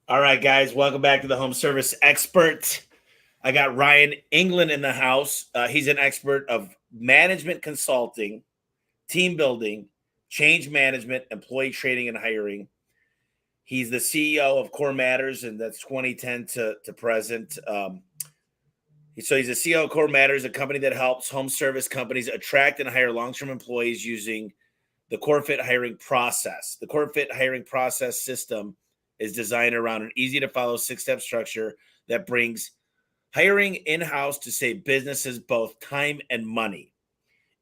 All right, guys, welcome back to the Home Service Expert. I got Ryan Englin in the house. He's an expert of management consulting, team building, change management, employee training, and hiring. He's the CEO of Core Matters, and that's 2010 to present. So he's the CEO of Core Matters, a company that helps home service companies attract and hire long-term employees using the Core Fit hiring process. The Core Fit hiring process system is designed around an easy-to-follow six-step structure that brings hiring in-house to save businesses both time and money.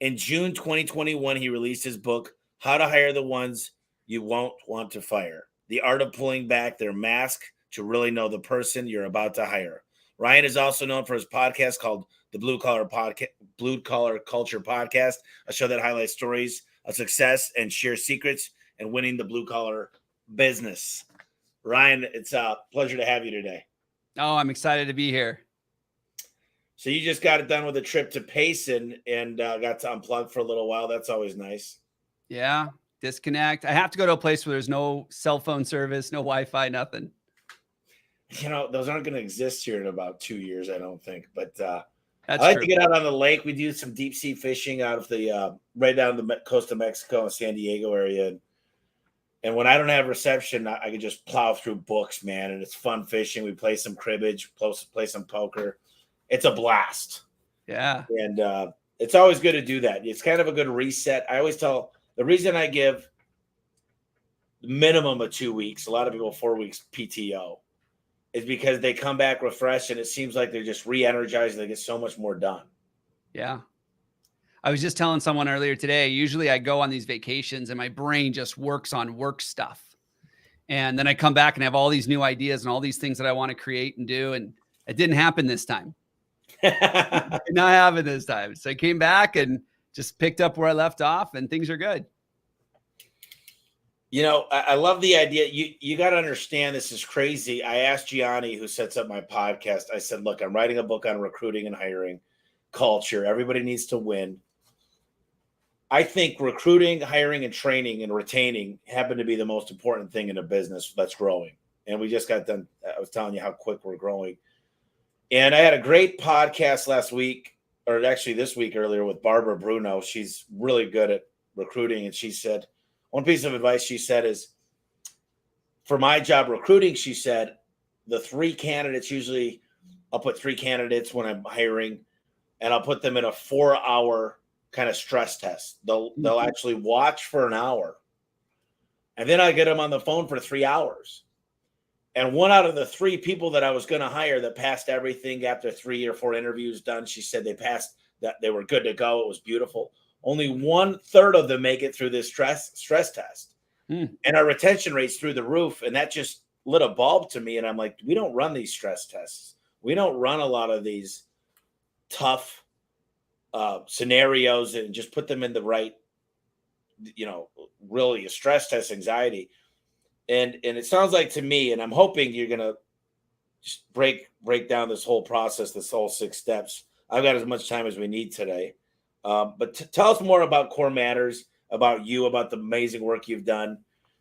In June 2021, he released his book, How to Hire the Ones You Won't Want to Fire, The Art of Pulling Back Their Mask to Really Know the Person You're About to Hire. Ryan is also known for his podcast called the Blue Collar Culture Podcast, a show that highlights stories of success and shares secrets and winning the blue collar business. Ryan, it's a pleasure to have you today. Oh, I'm excited to be here. So you just got it done with a trip to Payson and got to unplug for a little while. That's always nice. Yeah, disconnect. I have to go to a place where there's no cell phone service, no Wi-Fi, nothing. You know, those aren't going to exist here in about 2 years, I don't think. But I That's like true. to get out on the lake. We do some deep sea fishing out of the right down the coast of Mexico and San Diego area. And when I don't have reception, I can just plow through books, man. And it's fun fishing. We play some cribbage, play some poker. It's a blast. Yeah. And it's always good to do that. It's kind of a good reset. I always tell the reason I give minimum of 2 weeks, a lot of people 4 weeks PTO, is because they come back refreshed and it seems like they're just re-energized. They get so much more done. Yeah. I was just telling someone earlier today, usually I go on these vacations and my brain just works on work stuff. And then I come back and have all these new ideas and all these things that I want to create and do. And it didn't happen this time. It did not happen this time. So I came back and just picked up where I left off and things are good. You know, I love the idea. You got to understand, this is crazy. I asked Gianni, who sets up my podcast, I said, look, I'm writing a book on recruiting and hiring culture. Everybody needs to win. I think recruiting, hiring, and training and retaining happen to be the most important thing in a business that's growing. And we just got done. I was telling you how quick we're growing. And I had a great podcast last week, or actually this week earlier, with Barbara Bruno. She's really good at recruiting. And she said, one piece of advice she said is, for my job recruiting, she said, the three candidates, usually I'll put three candidates when I'm hiring, and I'll put them in a 4-hour kind of stress test. They'll actually watch for an hour, and then I get them on the phone for 3 hours. And one out of the three people that I was going to hire that passed everything after 3 or 4 interviews done, she said they passed, that they were good to go. It was beautiful. Only 1/3 of them make it through this stress test. And our retention rate's through the roof. And that just lit a bulb to me. And I'm like, we don't run these stress tests. We don't run a lot of these tough scenarios and just put them in the right, really a stress test, anxiety. And it sounds like to me, and I'm hoping you're going to just break down this whole process, this whole 6 steps. I've got as much time as we need today. But tell us more about Core Matters, about you, about the amazing work you've done,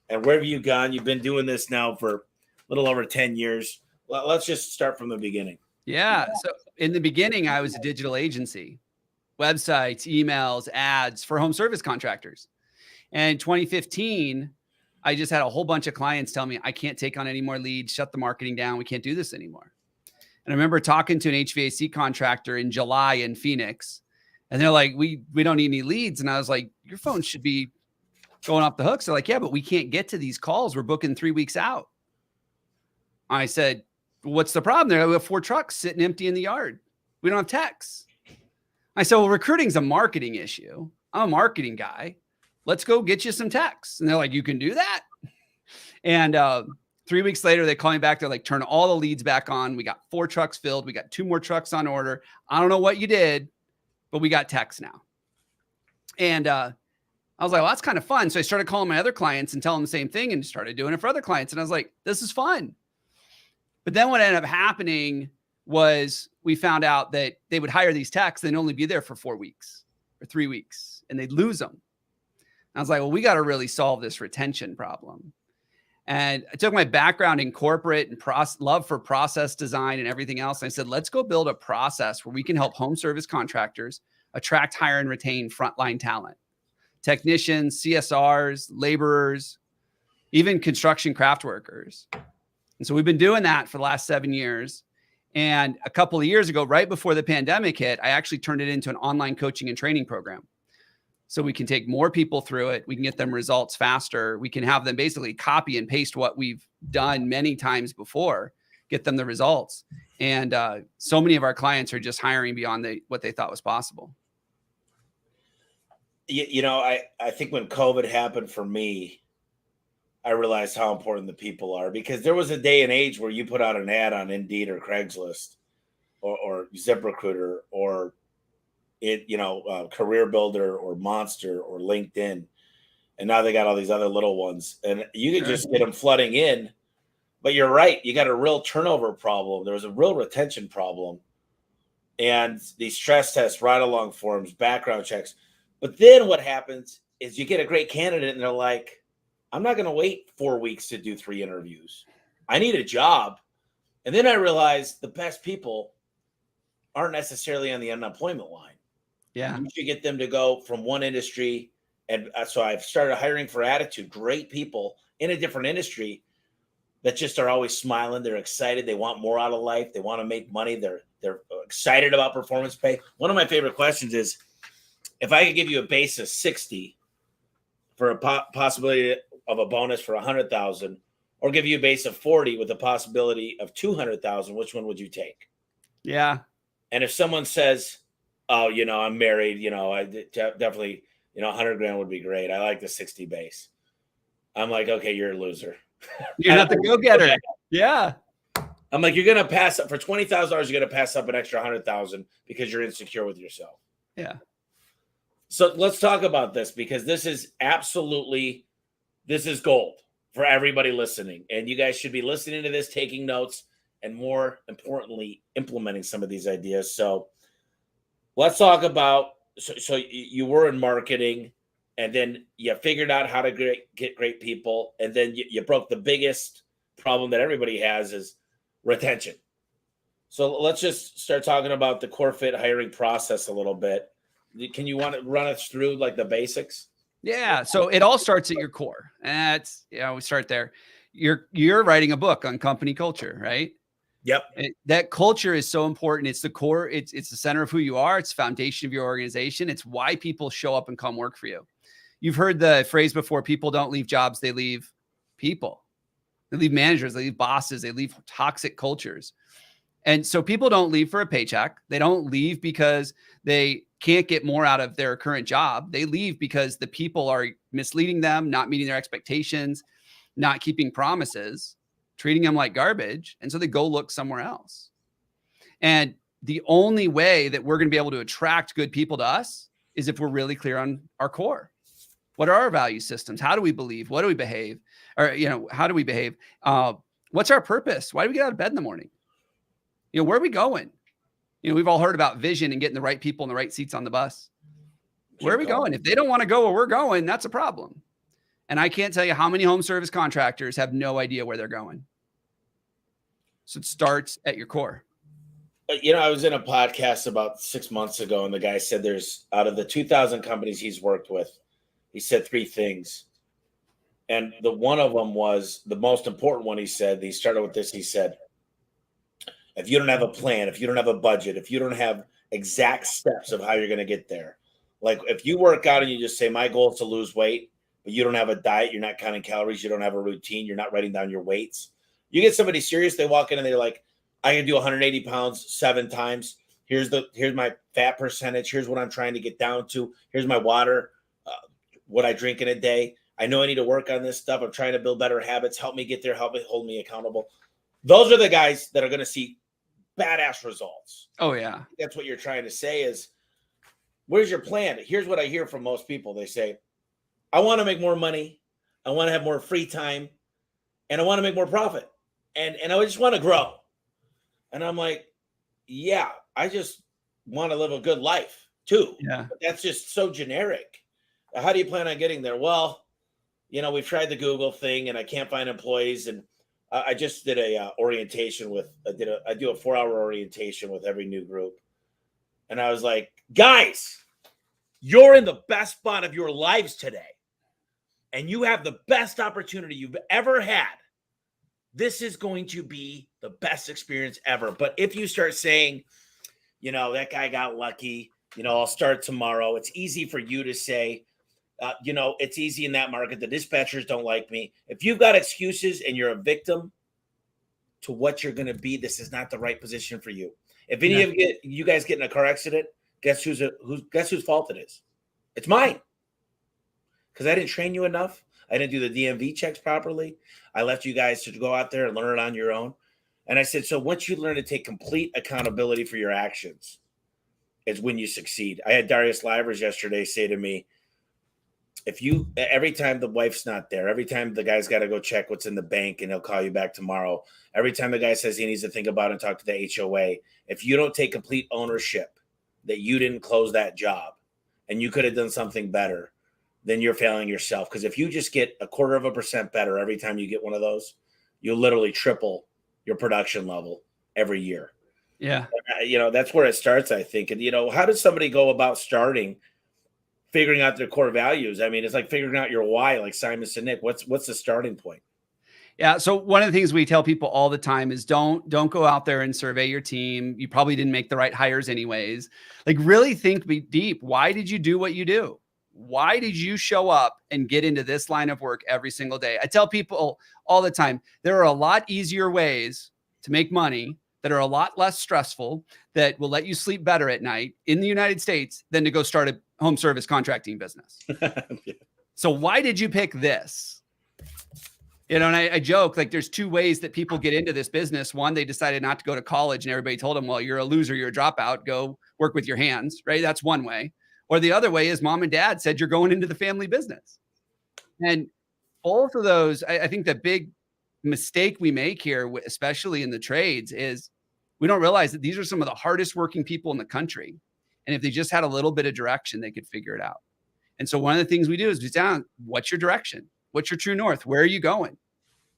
and where have you gone? You've been doing this now for a little over 10 years. Well, let's just start from the beginning. Yeah. So in the beginning, I was a digital agency, websites, emails, ads for home service contractors. And in 2015, I just had a whole bunch of clients tell me, I can't take on any more leads, shut the marketing down. We can't do this anymore. And I remember talking to an HVAC contractor in July in Phoenix. And they're like, we don't need any leads. And I was like, your phone should be going off the hooks. They're like, yeah, but we can't get to these calls. We're booking 3 weeks out. I said, what's the problem there? We have 4 trucks sitting empty in the yard. We don't have techs. I said, well, recruiting's a marketing issue. I'm a marketing guy. Let's go get you some techs. And they're like, you can do that? And 3 weeks later, they call me back. They're like, turn all the leads back on. We got 4 trucks filled. We got 2 more trucks on order. I don't know what you did, but we got techs now. And I was like, well, that's kind of fun. So I started calling my other clients and telling them the same thing and started doing it for other clients. And I was like, this is fun. But then what ended up happening was we found out that they would hire these techs. They'd only be there for 4 weeks or 3 weeks and they'd lose them. And I was like, well, we got to really solve this retention problem. And I took my background in corporate and love for process design and everything else. And I said, let's go build a process where we can help home service contractors attract, hire, and retain frontline talent, technicians, CSRs, laborers, even construction craft workers. And so we've been doing that for the last 7 years. And a couple of years ago, right before the pandemic hit, I actually turned it into an online coaching and training program. So we can take more people through it. We can get them results faster. We can have them basically copy and paste what we've done many times before, get them the results. And so many of our clients are just hiring beyond what they thought was possible. You know, I think when COVID happened for me, I realized how important the people are, because there was a day and age where you put out an ad on Indeed or Craigslist or ZipRecruiter or Career Builder or Monster or LinkedIn. And now they got all these other little ones, and you could just get them flooding in. But you're right. You got a real turnover problem. There was a real retention problem. And these stress tests, ride-along forms, background checks. But then what happens is you get a great candidate and they're like, I'm not going to wait 4 weeks to do 3 interviews. I need a job. And then I realized the best people aren't necessarily on the unemployment line. Yeah. You should get them to go from one industry. And so I've started hiring for attitude, great people in a different industry that just are always smiling. They're excited. They want more out of life. They want to make money. They're excited about performance pay. One of my favorite questions is, if I could give you a base of 60 for a possibility of a bonus for 100,000, or give you a base of 40 with a possibility of 200,000, which one would you take? Yeah. And if someone says, oh, I'm married, I definitely, 100 grand would be great. I like the 60 base. I'm like, okay, you're a loser. You're not the go-getter. Yeah. I'm like, you're going to pass up for $20,000. You're going to pass up an extra 100,000 because you're insecure with yourself. Yeah. So let's talk about this, because this is gold for everybody listening. And you guys should be listening to this, taking notes, and more importantly, implementing some of these ideas. So let's talk about, so you were in marketing, and then you figured out how to get great people. And then you broke the biggest problem that everybody has, is retention. So let's just start talking about the core fit hiring process a little bit. Can you want to run us through like the basics? Yeah. So it all starts at your core. And we start there. You're writing a book on company culture, right? Yep. That culture is so important. It's the core. It's the center of who you are. It's the foundation of your organization. It's why people show up and come work for you. You've heard the phrase before: people don't leave jobs, they leave people. They leave managers, they leave bosses, they leave toxic cultures. And so people don't leave for a paycheck. They don't leave because they can't get more out of their current job. They leave because the people are misleading them, not meeting their expectations, not keeping promises, treating them like garbage. And so they go look somewhere else. And the only way that we're going to be able to attract good people to us is if we're really clear on our core. What are our value systems? How do we believe? What do we behave? Or, how do we behave? What's our purpose? Why do we get out of bed in the morning? Where are we going? We've all heard about vision and getting the right people in the right seats on the bus. Where are we going? If they don't want to go where we're going, that's a problem. And I can't tell you how many home service contractors have no idea where they're going. So it starts at your core. I was in a podcast about 6 months ago, and the guy said there's, out of the 2,000 companies he's worked with, he said 3 things. And the one of them was the most important one. He started with this. He said, if you don't have a plan, if you don't have a budget, if you don't have exact steps of how you're going to get there, like if you work out and you just say, my goal is to lose weight, but you don't have a diet, you're not counting calories, you don't have a routine, you're not writing down your weights. You get somebody serious, they walk in and they're like, I can do 180 pounds 7 times. Here's my fat percentage. Here's what I'm trying to get down to. Here's my water, what I drink in a day. I know I need to work on this stuff. I'm trying to build better habits. Help me get there. Hold me accountable. Those are the guys that are going to see badass results. Oh, yeah. That's what you're trying to say is, where's your plan? Here's what I hear from most people. They say, I want to make more money. I want to have more free time. And I want to make more profit. And I just want to grow. And I'm like, yeah, I just want to live a good life too. Yeah. But that's just so generic. How do you plan on getting there? Well, we've tried the Google thing and I can't find employees. And I just did a orientation I do a 4-hour orientation with every new group. And I was like, guys, you're in the best spot of your lives today. And you have the best opportunity you've ever had. This is going to be the best experience ever. But if you start saying, that guy got lucky, I'll start tomorrow. It's easy for you to say, it's easy in that market. The dispatchers don't like me. If you've got excuses and you're a victim to what you're going to be, this is not the right position for you. If any of you guys get in a car accident, guess whose fault it is? It's mine. Because I didn't train you enough. I didn't do the DMV checks properly. I left you guys to go out there and learn it on your own. And I said, so once you learn to take complete accountability for your actions, is when you succeed. I had Darius Livers yesterday say to me, every time the wife's not there, every time the guy's got to go check what's in the bank and he'll call you back tomorrow, every time the guy says he needs to think about it and talk to the HOA, if you don't take complete ownership that you didn't close that job and you could have done something better, then you're failing yourself. Because if you just get 0.25% better every time you get one of those, you'll literally triple your production level every year. Yeah. That's where it starts, I think. And, how does somebody go about figuring out their core values? I mean, it's like figuring out your why, like Simon Sinek. What's the starting point? Yeah. So one of the things we tell people all the time is don't go out there and survey your team. You probably didn't make the right hires anyways. Like, really think deep. Why did you do what you do? Why did you show up and get into this line of work every single day? I tell people all the time, there are a lot easier ways to make money that are a lot less stressful, that will let you sleep better at night in the United States than to go start a home service contracting business. Yeah. So why did you pick this? And I joke, like, there's two ways that people get into this business. One, they decided not to go to college and everybody told them, well, you're a loser, you're a dropout, go work with your hands, right? That's one way. Or the other way is mom and dad said, you're going into the family business. And both of those, I think the big mistake we make here, especially in the trades, is we don't realize that these are some of the hardest working people in the country. And if they just had a little bit of direction, they could figure it out. And so one of the things we do is we down, what's your direction? What's your true north? Where are you going?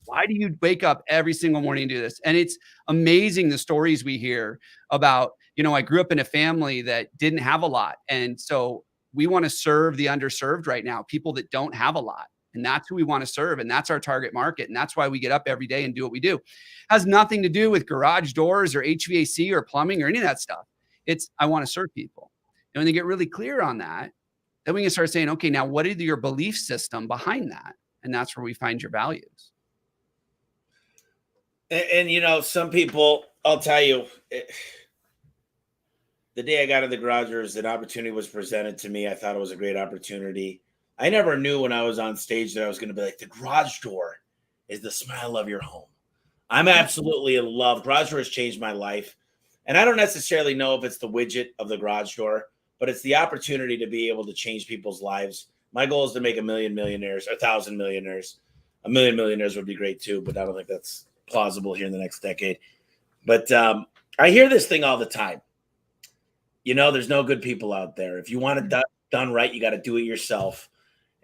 Why do you wake up every single morning and do this? And it's amazing the stories we hear about, I grew up in a family that didn't have a lot. And so we want to serve the underserved right now, people that don't have a lot. And that's who we want to serve. And that's our target market. And that's why we get up every day and do what we do. It has nothing to do with garage doors or HVAC or plumbing or any of that stuff. It's, I want to serve people. And when they get really clear on that, then we can start saying, okay, now what is your belief system behind that? And that's where we find your values. And some people, I'll tell you, the day I got in the garage doors, an opportunity was presented to me. I thought it was a great opportunity. I never knew when I was on stage that I was going to be like, the garage door is the smile of your home. I'm absolutely in love. Garage door has changed my life. And I don't necessarily know if it's the widget of the garage door, but it's the opportunity to be able to change people's lives. My goal is to make 1 million millionaires, 1,000 millionaires. 1 million millionaires would be great too, but I don't think that's plausible here in the next decade. But I hear this thing all the time. There's no good people out there. If you want it done right, you got to do it yourself.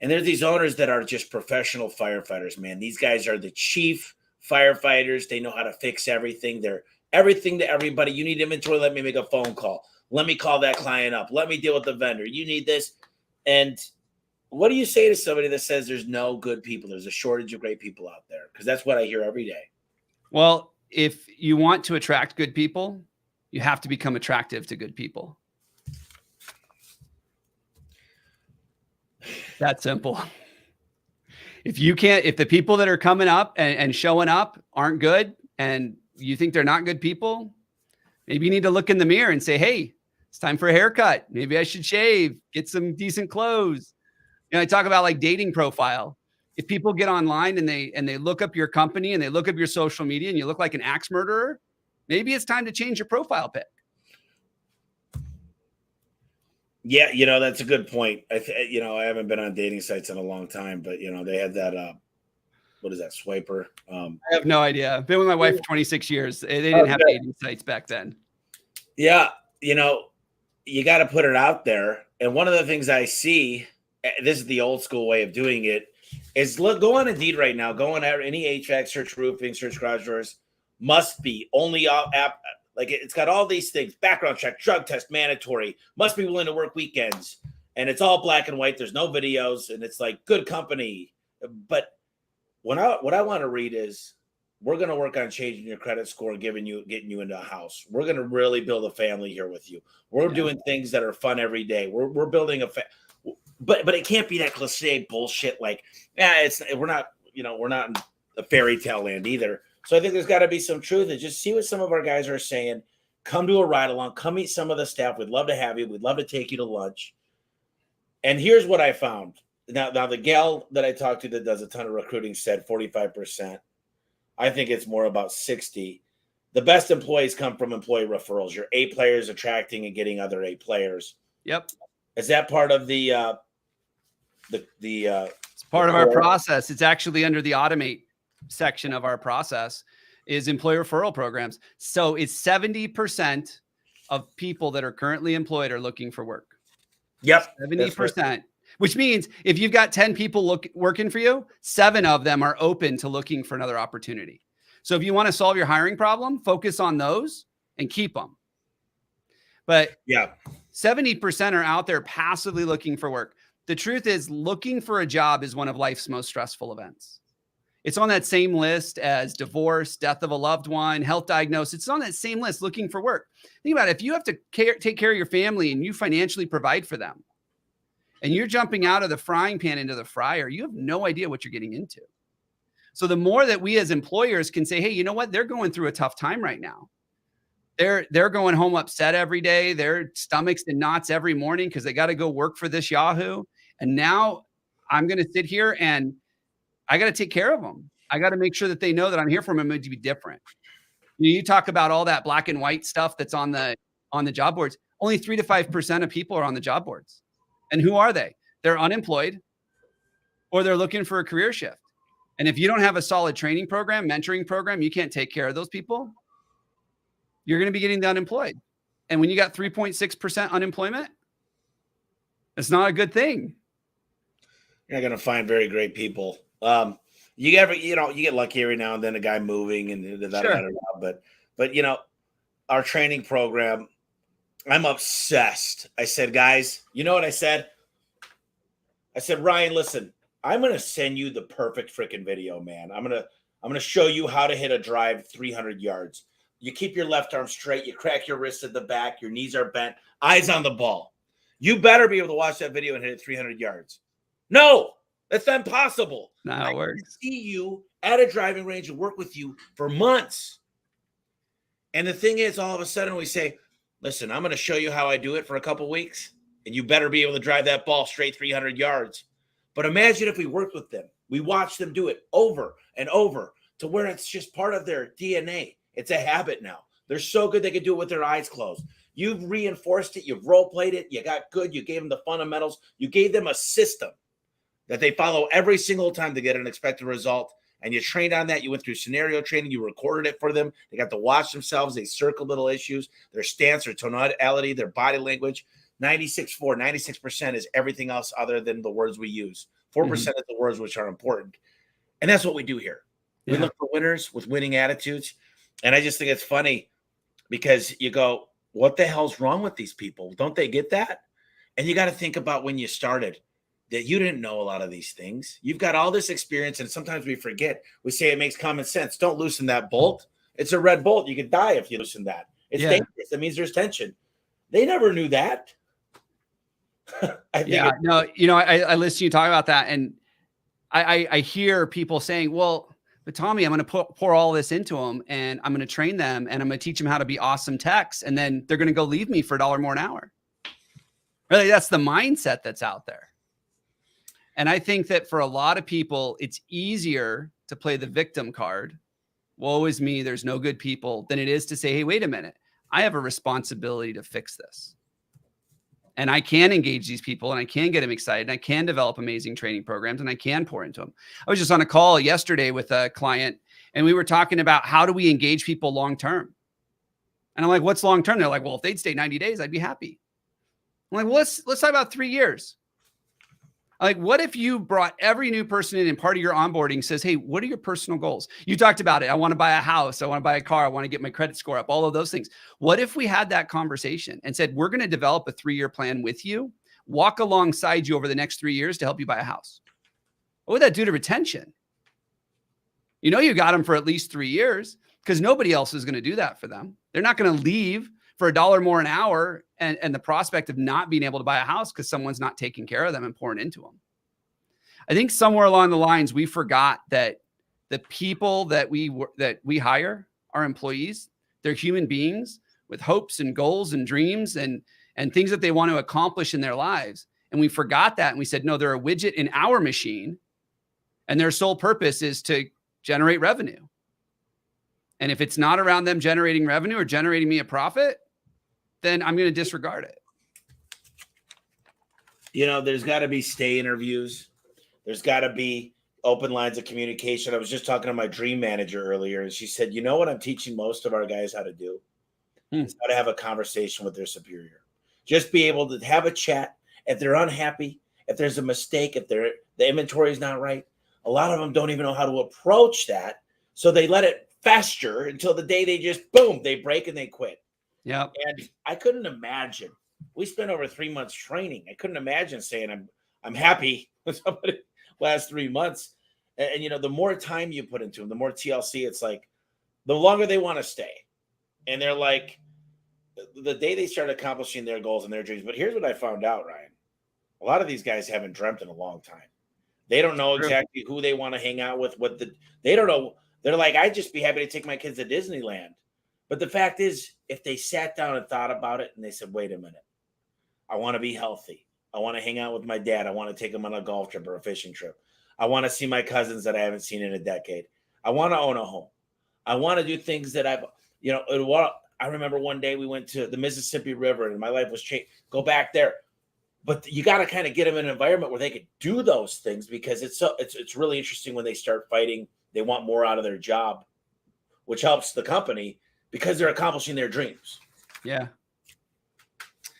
And there's these owners that are just professional firefighters, man. These guys are the chief firefighters. They know how to fix everything. They're everything to everybody. You need inventory. Let me make a phone call. Let me call that client up. Let me deal with the vendor. You need this. And what do you say to somebody that says there's no good people? There's a shortage of great people out there, because that's what I hear every day. Well, if you want to attract good people, you have to become attractive to good people. That simple. If the people that are coming up and showing up aren't good, and you think they're not good people, maybe you need to look in the mirror and say, hey, it's time for a haircut. Maybe I should shave, get some decent clothes. I talk about like dating profile. If people get online and they look up your company and they look up your social media and you look like an axe murderer, maybe it's time to change your profile pic. Yeah, that's a good point. I haven't been on dating sites in a long time, but they had that what is that, Swiper? I have no idea. I've been with my wife for 26 years. They didn't have dating sites back then. Yeah, you got to put it out there. And one of the things I see, this is the old school way of doing it, is look, go on Indeed right now. Go on any HVAC, search roofing, search garage doors. Must be only app. Like it's got all these things: background check, drug test, mandatory. Must be willing to work weekends, and it's all black and white. There's no videos, and it's like good company. But what I want to read is, we're going to work on changing your credit score and getting you into a house. We're going to really build a family here with you. We're doing things that are fun every day. We're building but it can't be that cliche bullshit. Like, we're not in a fairy tale land either. So I think there's got to be some truth and just see what some of our guys are saying. Come to a ride along, come meet some of the staff. We'd love to have you. We'd love to take you to lunch. And here's what I found. Now the gal that I talked to that does a ton of recruiting said 45%. I think it's more about 60. The best employees come from employee referrals. Your A players attracting and getting other A players. Yep. Is that part of the it's part of our process. It's actually under the automate section of our process is employee referral programs. So it's 70% of people that are currently employed are looking for work. Yep. 70%, which means if you've got 10 people working for you, 7 of them are open to looking for another opportunity. So if you want to solve your hiring problem, focus on those and keep them. But 70% are out there passively looking for work. The truth is, looking for a job is one of life's most stressful events. It's on that same list as divorce, death of a loved one, health diagnosis. It's on that same list, looking for work. Think about it. If you have to take care of your family and you financially provide for them, and you're jumping out of the frying pan into the fryer, you have no idea what you're getting into. So the more that we as employers can say, hey, you know what? They're going through a tough time right now. They're going home upset every day. Their stomachs in knots every morning because they got to go work for this Yahoo. And now I'm going to sit here and I got to take care of them. I got to make sure that they know that I'm here for them. I'm going to be different. You talk about all that black and white stuff that's on the job boards. Only 3 to 5% of people are on the job boards. And who are they? They're unemployed or they're looking for a career shift. And if you don't have a solid training program, mentoring program, you can't take care of those people. You're going to be getting the unemployed. And when you got 3.6% unemployment, it's not a good thing. You're not going to find very great people. You get lucky every now and then, a guy moving and but our training program, I'm obsessed. I said, guys, you know what I said? I said, Ryan, listen, I'm going to send you the perfect freaking video, man. I'm going to show you how to hit a drive 300 yards. You keep your left arm straight. You crack your wrists at the back. Your knees are bent. Eyes on the ball. You better be able to watch that video and hit it 300 yards. No, that's impossible. No, it works. I see you at a driving range and work with you for months. And the thing is, all of a sudden we say, listen, I'm going to show you how I do it for a couple weeks, and you better be able to drive that ball straight 300 yards. But imagine if we worked with them. We watched them do it over and over to where it's just part of their DNA. It's a habit now. They're so good they can do it with their eyes closed. You've reinforced it. You've role-played it. You got good. You gave them the fundamentals. You gave them a system that they follow every single time to get an expected result. And you trained on that. You went through scenario training. You recorded it for them. They got to watch themselves. They circled little issues, their stance, their tonality, their body language. 96% is everything else other than the words we use. 4% is the words which are important. And that's what we do here. We look for winners with winning attitudes. And I just think it's funny because you go, what the hell's wrong with these people? Don't they get that? And you got to think about when you started, that you didn't know a lot of these things. You've got all this experience, and sometimes we forget. We say it makes common sense. Don't loosen that bolt. It's a red bolt. You could die if you loosen that. It's dangerous. That means there's tension. They never knew that. I listen to you talk about that, and I hear people saying, well, but Tommy, I'm going to pour all this into them, and I'm going to train them, and I'm going to teach them how to be awesome techs, and then they're going to go leave me for $1 more an hour. Really, that's the mindset that's out there. And I think that for a lot of people, it's easier to play the victim card. Woe is me, there's no good people, than it is to say, hey, wait a minute. I have a responsibility to fix this. And I can engage these people, and I can get them excited, and I can develop amazing training programs, and I can pour into them. I was just on a call yesterday with a client, and we were talking about how do we engage people long-term? And I'm like, what's long-term? They're like, well, if they'd stay 90 days, I'd be happy. I'm like, well, let's talk about 3 years. Like, what if you brought every new person in and part of your onboarding says, hey, what are your personal goals? You talked about it. I want to buy a house. I want to buy a car. I want to get my credit score up, all of those things. What if we had that conversation and said, we're going to develop a 3-year plan with you, walk alongside you over the next 3 years to help you buy a house? What would that do to retention? You know, you got them for at least 3 years because nobody else is going to do that for them. They're not going to leave for $1 more an hour and the prospect of not being able to buy a house because someone's not taking care of them and pouring into them. I think somewhere along the lines, we forgot that the people that we hire, our employees, they're human beings with hopes and goals and dreams and things that they want to accomplish in their lives. And we forgot that. And we said, no, they're a widget in our machine. And their sole purpose is to generate revenue. And if it's not around them generating revenue or generating me a profit, then I'm going to disregard it. You know, there's got to be stay interviews. There's got to be open lines of communication. I was just talking to my dream manager earlier, and she said, you know what I'm teaching most of our guys how to do? Is how to have a conversation with their superior. Just be able to have a chat. If they're unhappy, if there's a mistake, if the inventory is not right, a lot of them don't even know how to approach that. So they let it fester until the day they just, boom, they break and they quit. Yeah. And I couldn't imagine. We spent over 3 months training. I couldn't imagine saying I'm happy with somebody last 3 months. And you know, the more time you put into them, the more TLC, it's like the longer they want to stay. And they're like, the day they start accomplishing their goals and their dreams. But here's what I found out, Ryan. A lot of these guys haven't dreamt in a long time. They don't know exactly who they want to hang out with. They don't know. They're like, I'd just be happy to take my kids to Disneyland. But the fact is, if they sat down and thought about it and they said, wait a minute, I want to be healthy. I want to hang out with my dad. I want to take him on a golf trip or a fishing trip. I want to see my cousins that I haven't seen in a decade. I want to own a home. I want to do things that I remember one day we went to the Mississippi River and my life was changed. Go back there. But you got to kind of get them in an environment where they could do those things because it's really interesting when they start fighting. They want more out of their job, which helps the company because they're accomplishing their dreams. Yeah.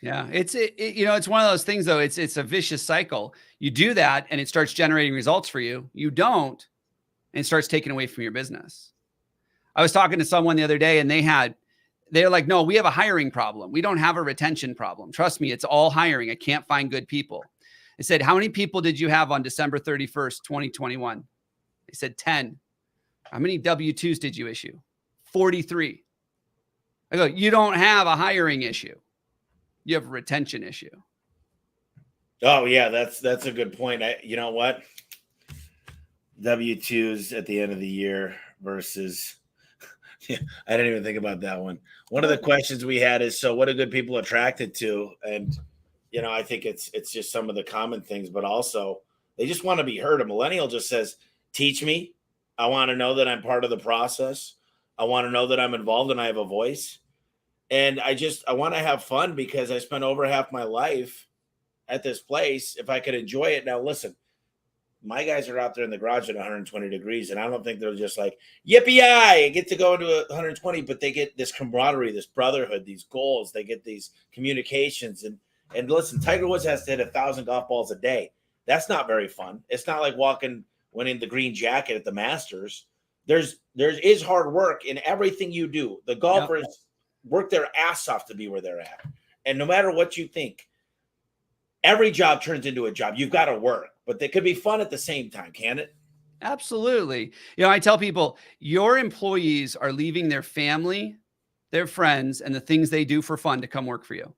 Yeah. It's one of those things though. It's a vicious cycle. You do that and it starts generating results for you. You don't, and it starts taking away from your business. I was talking to someone the other day and they're like, no, we have a hiring problem. We don't have a retention problem. Trust me, it's all hiring. I can't find good people. I said, how many people did you have on December 31st, 2021? They said 10. How many W-2s did you issue? 43. I go, you don't have a hiring issue. You have a retention issue. Oh yeah, that's a good point. You know what? W-2s at the end of the year versus I didn't even think about that one. One of the questions we had is, so what are good people attracted to? And, you know, I think it's just some of the common things, but also they just want to be heard. A millennial just says, teach me. I want to know that I'm part of the process. I want to know that I'm involved and I have a voice. And I want to have fun because I spent over half my life at this place. If I could enjoy it. Now, listen, my guys are out there in the garage at 120 degrees, and I don't think they're just like, yippee-yi, I get to go into 120, but they get this camaraderie, this brotherhood, these goals. They get these communications. And listen, Tiger Woods has to hit 1,000 golf balls a day. That's not very fun. It's not like winning the green jacket at the Masters. There is hard work in everything you do. The golfers work their ass off to be where they're at. And no matter what you think, every job turns into a job. You've got to work, but they could be fun at the same time, can it? Absolutely. You know, I tell people your employees are leaving their family, their friends, and the things they do for fun to come work for you.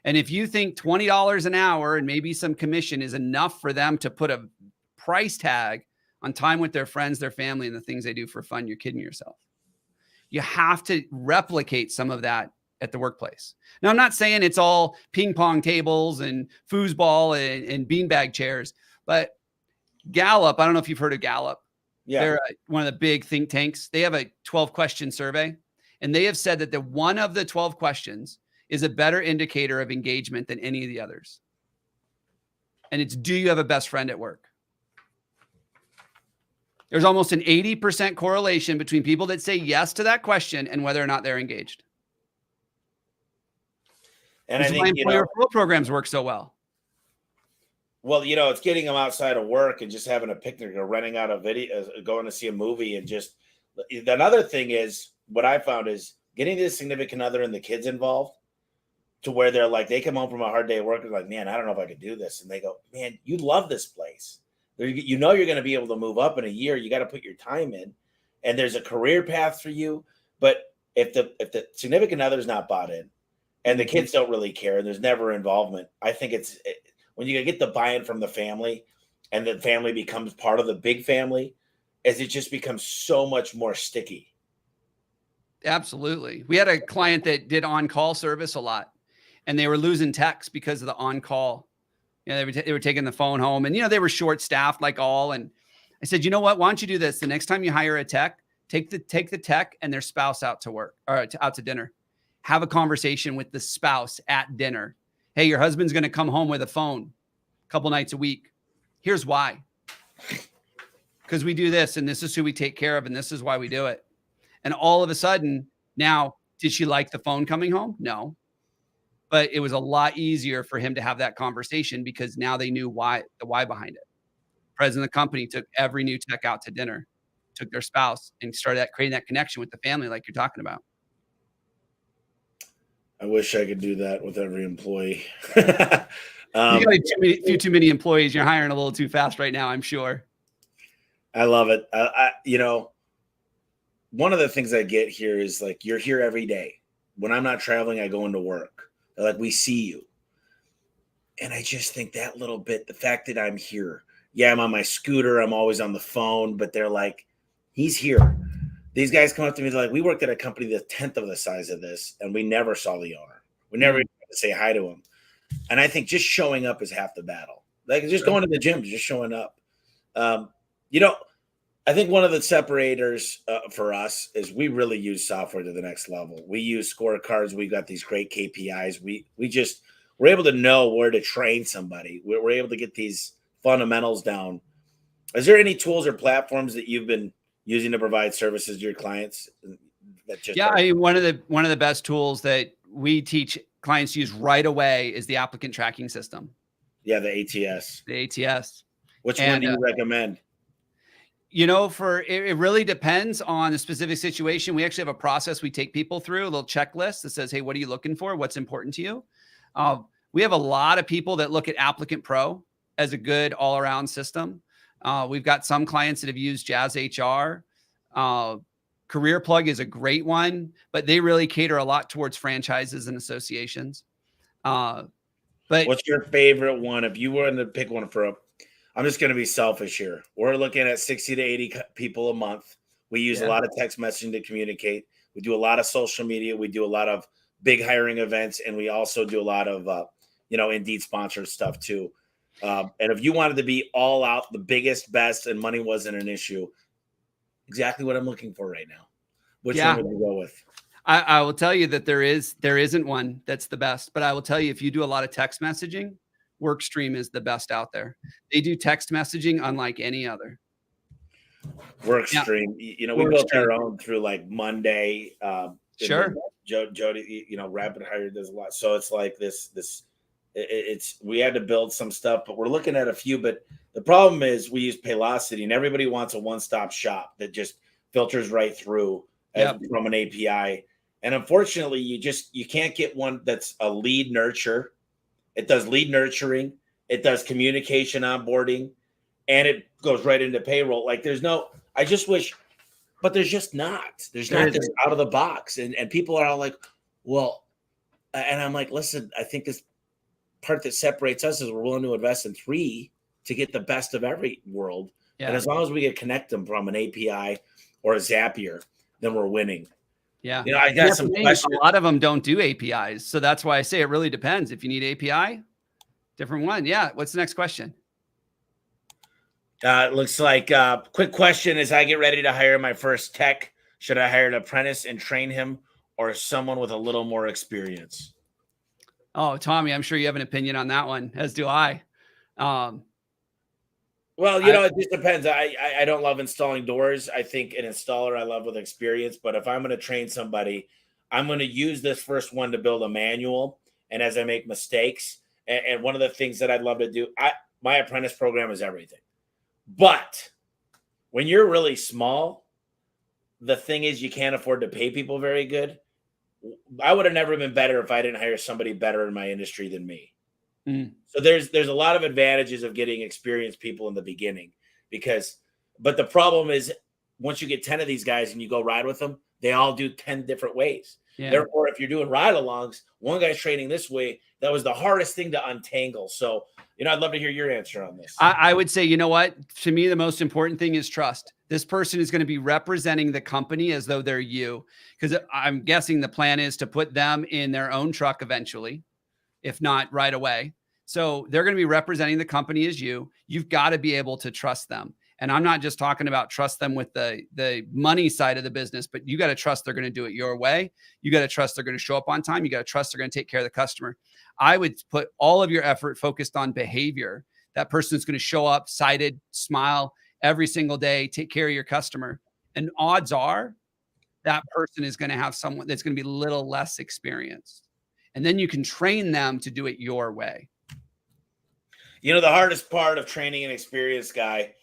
And if you think $20 an hour and maybe some commission is enough for them to put a price tag on time with their friends, their family, and the things they do for fun, you're kidding yourself. You have to replicate some of that at the workplace. Now, I'm not saying it's all ping pong tables and foosball and beanbag chairs, but Gallup, I don't know if you've heard of Gallup. Yeah. They're one of the big think tanks. They have a 12-question survey, and they have said that one of the 12 questions is a better indicator of engagement than any of the others. And it's, do you have a best friend at work? There's almost an 80% correlation between people that say yes to that question and whether or not they're engaged. And I think, why employer referral programs work so well. Well, it's getting them outside of work and just having a picnic or renting out a video, going to see a movie, and just another thing is what I found is getting the significant other and the kids involved to where they're like, they come home from a hard day of work and like, man, I don't know if I could do this. And they go, man, you love this place. You're going to be able to move up in a year. You got to put your time in, and there's a career path for you. But if the significant other is not bought in, and the kids don't really care, and there's never involvement, I think when you get the buy-in from the family, and the family becomes part of the big family, as it just becomes so much more sticky. Absolutely. We had a client that did on-call service a lot, and they were losing techs because of the on-call. They were taking the phone home, and they were short-staffed like all. And I said, you know what? Why don't you do this? The next time you hire a tech, take the tech and their spouse out to work or out to dinner. Have a conversation with the spouse at dinner. Hey, your husband's going to come home with a phone a couple nights a week. Here's why. Because we do this, and this is who we take care of, and this is why we do it. And all of a sudden, now, did she like the phone coming home? No. But it was a lot easier for him to have that conversation because now they knew the why behind it. President of the company took every new tech out to dinner, took their spouse, and started creating that connection with the family like you're talking about. I wish I could do that with every employee. You got a few too many employees. You're hiring a little too fast right now, I'm sure. I love it. One of the things I get here is like, you're here every day. When I'm not traveling, I go into work. They're like, we see you. And I just think that little bit, the fact that I'm here. Yeah, I'm on my scooter. I'm always on the phone, but they're like, he's here. These guys come up to me, they're like, we worked at a company the 10th of the size of this, and we never saw the owner. We never even got to say hi to him. And I think just showing up is half the battle. Like just going to the gym, just showing up. I think one of the separators for us is we really use software to the next level. We use scorecards. We got these great KPIs. We're able to know where to train somebody. We're able to get these fundamentals down. Is there any tools or platforms that you've been using to provide services to your clients? One of the best tools that we teach clients to use right away is the applicant tracking system. Yeah, the ATS. The ATS. Which one do you recommend? It really depends on the specific situation. We actually have a process we take people through, a little checklist that says, hey, what are you looking for? What's important to you? We have a lot of people that look at Applicant Pro as a good all-around system. We've got some clients that have used Jazz HR. Career Plug is a great one, but they really cater a lot towards franchises and associations. But what's your favorite one? If you were to pick one I'm just going to be selfish here. We're looking at 60 to 80 people a month. We use a lot of text messaging to communicate. We do a lot of social media. We do a lot of big hiring events, and we also do a lot of, Indeed sponsored stuff too. And if you wanted to be all out, the biggest, best, and money wasn't an issue, exactly what I'm looking for right now. Which one would you go with? I will tell you that there isn't one that's the best, but I will tell you, if you do a lot of text messaging, WorkStream is the best out there. They do text messaging unlike any other. WorkStream, we built our own through like Monday. Sure. Jody, Rapid Hire does a lot. So it's like we had to build some stuff, but we're looking at a few. But the problem is we use Paylocity, and everybody wants a one-stop shop that just filters right through from an API. And unfortunately, you can't get one that's a lead nurture. It does lead nurturing. It does communication onboarding, and it goes right into payroll. Like I just wish, but there's just not. There's not this out of the box. And people are all like, well, and I'm like, listen, I think this part that separates us is we're willing to invest in 3 to get the best of every world. Yeah. And as long as we can connect them from an API or a Zapier, then we're winning. Yeah. I got some questions. A lot of them don't do APIs. So that's why I say it really depends. If you need API, different one. Yeah. What's the next question? It looks like quick question is, I get ready to hire my first tech. Should I hire an apprentice and train him, or someone with a little more experience? Oh, Tommy, I'm sure you have an opinion on that one, as do I. Well, it just depends. I don't love installing doors. I think an installer I love with experience, but if I'm going to train somebody, I'm going to use this first one to build a manual. And as I make mistakes, and one of the things that I'd love to do, my apprentice program is everything. But when you're really small, the thing is you can't afford to pay people very good. I would have never been better if I didn't hire somebody better in my industry than me. So there's a lot of advantages of getting experienced people in the beginning but the problem is once you get 10 of these guys and you go ride with them, they all do 10 different ways. Yeah. Therefore, if you're doing ride alongs, one guy's training this way, that was the hardest thing to untangle. So, I'd love to hear your answer on this. I would say, you know what? To me, the most important thing is trust. This person is going to be representing the company as though they're you. Because I'm guessing the plan is to put them in their own truck eventually, if not right away. So they're going to be representing the company as you. You've got to be able to trust them. And I'm not just talking about trust them with the money side of the business, but you got to trust they're going to do it your way. You got to trust they're going to show up on time. You got to trust they're going to take care of the customer. I would put all of your effort focused on behavior. That person is going to show up, excited, smile every single day, take care of your customer. And odds are that person is going to have someone that's going to be a little less experienced. And then you can train them to do it your way. The hardest part of training an experienced guy,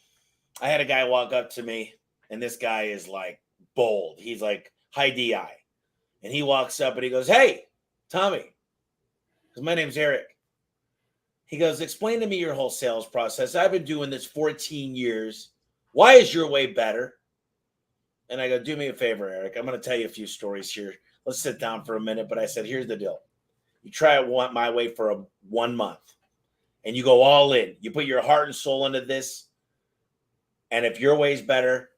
I had a guy walk up to me, and this guy is like bold. He's like high DI. And he walks up and he goes, "Hey, Tommy," because my name's Eric. He goes, "Explain to me your whole sales process. I've been doing this 14 years. Why is your way better?" And I go, "Do me a favor, Eric. I'm going to tell you a few stories here. Let's sit down for a minute." But I said, "Here's the deal. You try it my way for 1 month. And you go all in. You put your heart and soul into this. And if your way's better,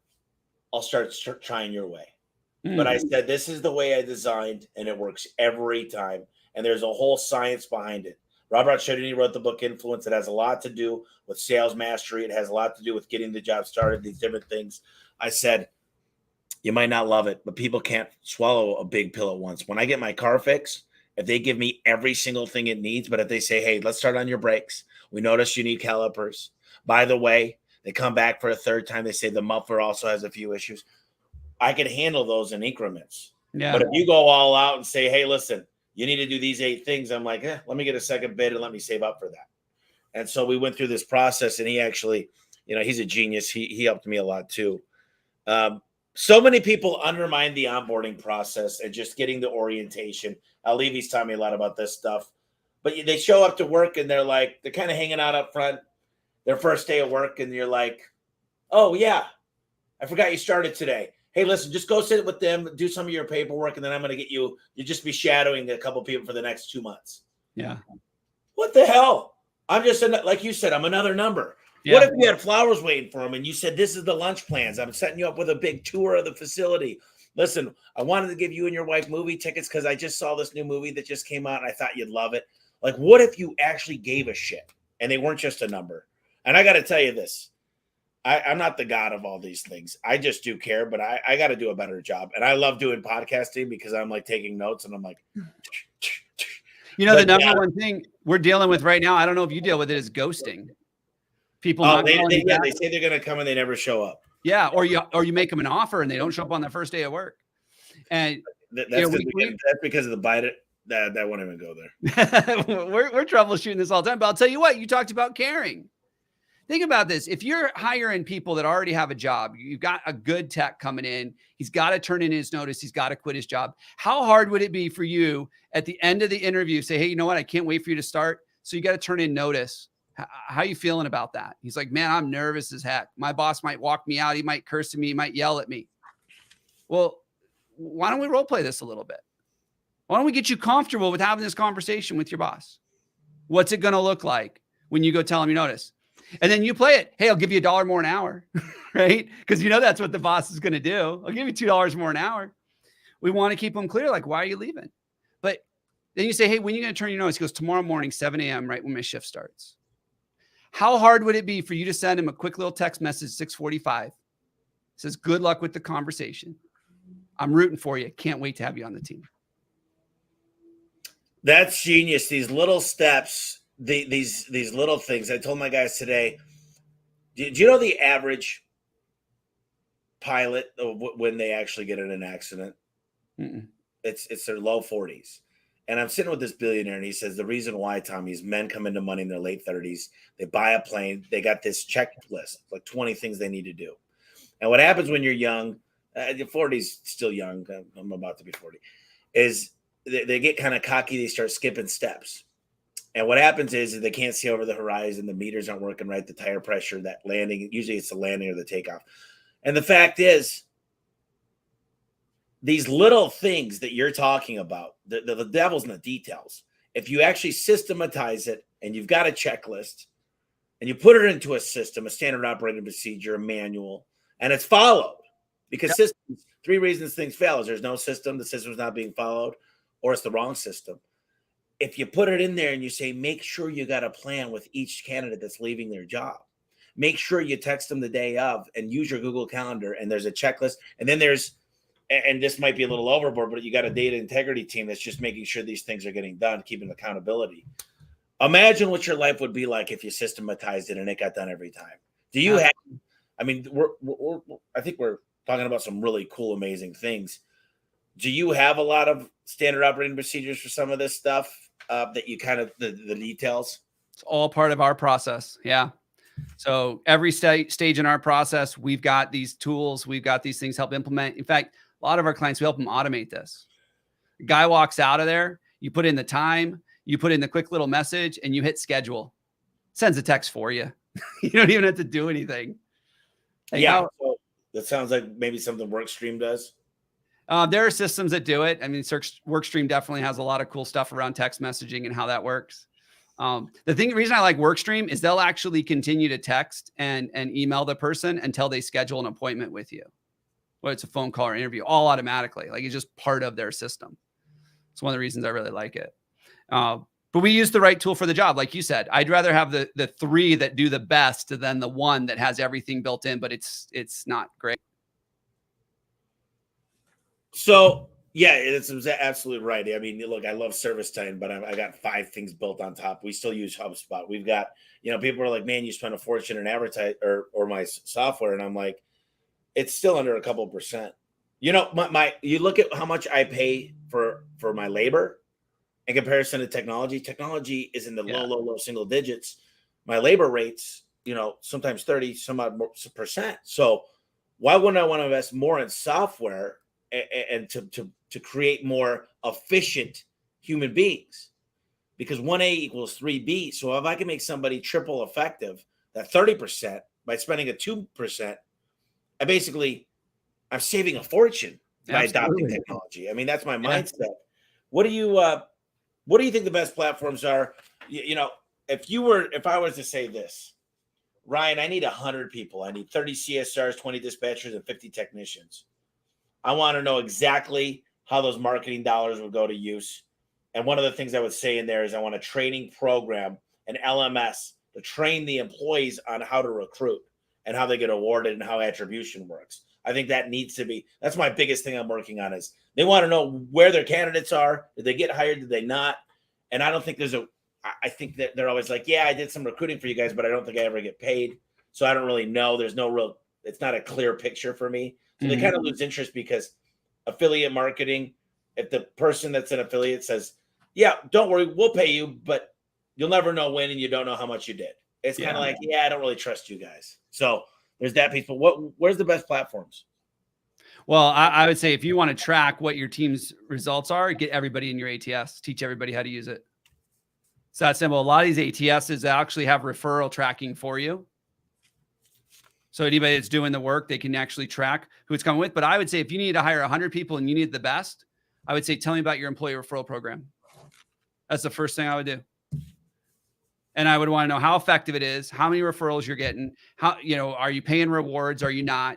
I'll start trying your way." But I said, this is the way I designed, and it works every time. And there's a whole science behind it. Robert Cialdini wrote the book Influence. It has a lot to do with sales mastery. It has a lot to do with getting the job started, these different things. I said, you might not love it, but people can't swallow a big pill at once. When I get my car fixed, if they give me every single thing it needs, but if they say, "Hey, let's start on your brakes. We noticed you need calipers. By the way," they come back for a third time. They say the muffler also has a few issues. I can handle those in increments. Yeah. But if you go all out and say, "Hey, listen, you need to do these 8 things," I'm like, let me get a second bid and let me save up for that. And so we went through this process, and he actually, he's a genius. He helped me a lot too. So many people undermine the onboarding process and just getting the orientation. Levy's taught me a lot about this stuff. But they show up to work and they're kind of hanging out up front, their first day of work, and you're like, "Oh, yeah, I forgot you started today. Hey, listen, just go sit with them, do some of your paperwork, and then I'm going to get you just be shadowing a couple people for the next 2 months." Yeah. What the hell? I'm just, like you said, I'm another number. Yeah. What if you had flowers waiting for them and you said, "This is the lunch plans. I'm setting you up with a big tour of the facility. Listen, I wanted to give you and your wife movie tickets because I just saw this new movie that just came out and I thought you'd love it." Like, what if you actually gave a shit and they weren't just a number? And I got to tell you this. I'm not the god of all these things. I just do care, but I got to do a better job. And I love doing podcasting because I'm like taking notes and I'm like, the number one thing we're dealing with right now, I don't know if you deal with it, is ghosting. People. They say they're going to come and they never show up. Yeah. Or you make them an offer and they don't show up on their first day of work. And that's because of the bite it. That won't even go there. we're troubleshooting this all the time, but I'll tell you what, you talked about caring. Think about this. If you're hiring people that already have a job, you've got a good tech coming in, he's got to turn in his notice, he's got to quit his job. How hard would it be for you at the end of the interview, say, "Hey, you know what? I can't wait for you to start. So you got to turn in notice." How you feeling about that? He's like, "Man, I'm nervous as heck. My boss might walk me out. He might curse at me. He might yell at me." Well, why don't we role play this a little bit? Why don't we get you comfortable with having this conversation with your boss? What's it going to look like when you go tell him your notice? And then you play it. "Hey, I'll give you $1 more an hour," right? Because that's what the boss is going to do. "I'll give you $2 more an hour." We want to keep them clear. Like, why are you leaving? But then you say, "Hey, when are you going to turn your notice?" He goes, "Tomorrow morning, 7 a.m., right when my shift starts." How hard would it be for you to send him a quick little text message, 6:45? Says, "Good luck with the conversation. I'm rooting for you. Can't wait to have you on the team." That's genius. These little steps, these little things. I told my guys today, do you know the average pilot when they actually get in an accident? Mm-mm. It's their low 40s. And I'm sitting with this billionaire, and he says the reason why, Tommy, is men come into money in their late 30s. They buy a plane. They got this checklist, like 20 things they need to do. And what happens when you're young, your 40s still young. I'm about to be 40. Is they get kind of cocky. They start skipping steps. And what happens is they can't see over the horizon. The meters aren't working right. The tire pressure, that landing, usually it's the landing or the takeoff. And the fact is, these little things that you're talking about, the devil's in the details. If you actually systematize it and you've got a checklist and you put it into a system, a standard operating procedure, a manual, and it's followed, because systems, 3 reasons things fail is there's no system, the system's not being followed, or it's the wrong system. If you put it in there and you say, make sure you got a plan with each candidate that's leaving their job, make sure you text them the day of and use your Google Calendar, and there's a checklist. And then there's, and this might be a little overboard, but you got a data integrity team that's just making sure these things are getting done, keeping accountability. Imagine what your life would be like if you systematized it and it got done every time. Do you have, I mean, I think we're talking about some really cool, amazing things. Do you have a lot of standard operating procedures for some of this stuff that you kind of, the details? It's all part of our process. Yeah. So every stage in our process, we've got these tools, we've got these things help implement. In fact, a lot of our clients, we help them automate this. A guy walks out of there, you put in the time, you put in the quick little message, and you hit schedule. Sends a text for you. You don't even have to do anything. Like So that sounds like maybe something WorkStream does. There are systems that do it. I mean, WorkStream definitely has a lot of cool stuff around text messaging and how that works. The reason I like WorkStream is they'll actually continue to text and email the person until they schedule an appointment with you. Whether it's a phone call or interview, all automatically. Like, it's just part of their system. It's one of the reasons I really like it. But we use the right tool for the job. Like you said, I'd rather have the 3 that do the best than the 1 that has everything built in, but it's not great. So yeah, it's absolutely right. I mean, look, I love ServiceTitan, but I got 5 things built on top. We still use HubSpot. We've got, people are like, man, you spend a fortune in advertise or my software. And I'm like, it's still under a couple percent. You look at how much I pay for my labor in comparison to technology. Technology is in the low single digits. My labor rates, sometimes 30, some odd percent. So why wouldn't I want to invest more in software and to create more efficient human beings? Because 1A equals 3B. So if I can make somebody triple effective, that 30% by spending a 2%, I'm saving a fortune by adopting technology. I mean, that's my mindset. What do you think the best platforms are? If I was to say this, Ryan, I need 100 people. I need 30 CSRs, 20 dispatchers, and 50 technicians. I want to know exactly how those marketing dollars would go to use. And one of the things I would say in there is I want a training program, an LMS, to train the employees on how to recruit and how they get awarded and how attribution works. I think that needs to be, that's my biggest thing I'm working on, is they want to know where their candidates are. Did they get hired? Did they not? And I don't think I think that they're always like, yeah, I did some recruiting for you guys, but I don't think I ever get paid. So I don't really know. It's not a clear picture for me. So they kind of lose interest, because affiliate marketing, if the person that's an affiliate says, yeah, don't worry, we'll pay you, but you'll never know when, and you don't know how much you did. It's kind of like, I don't really trust you guys. So there's that piece. But where's the best platforms? Well, I would say if you want to track what your team's results are, get everybody in your ATS, teach everybody how to use it. It's that simple. A lot of these ATSs actually have referral tracking for you. So anybody that's doing the work, they can actually track who it's coming with. But I would say if you need to hire 100 people and you need the best, I would say, tell me about your employee referral program. That's the first thing I would do. And I would want to know how effective it is, how many referrals you're getting, how, are you paying rewards? Are you not?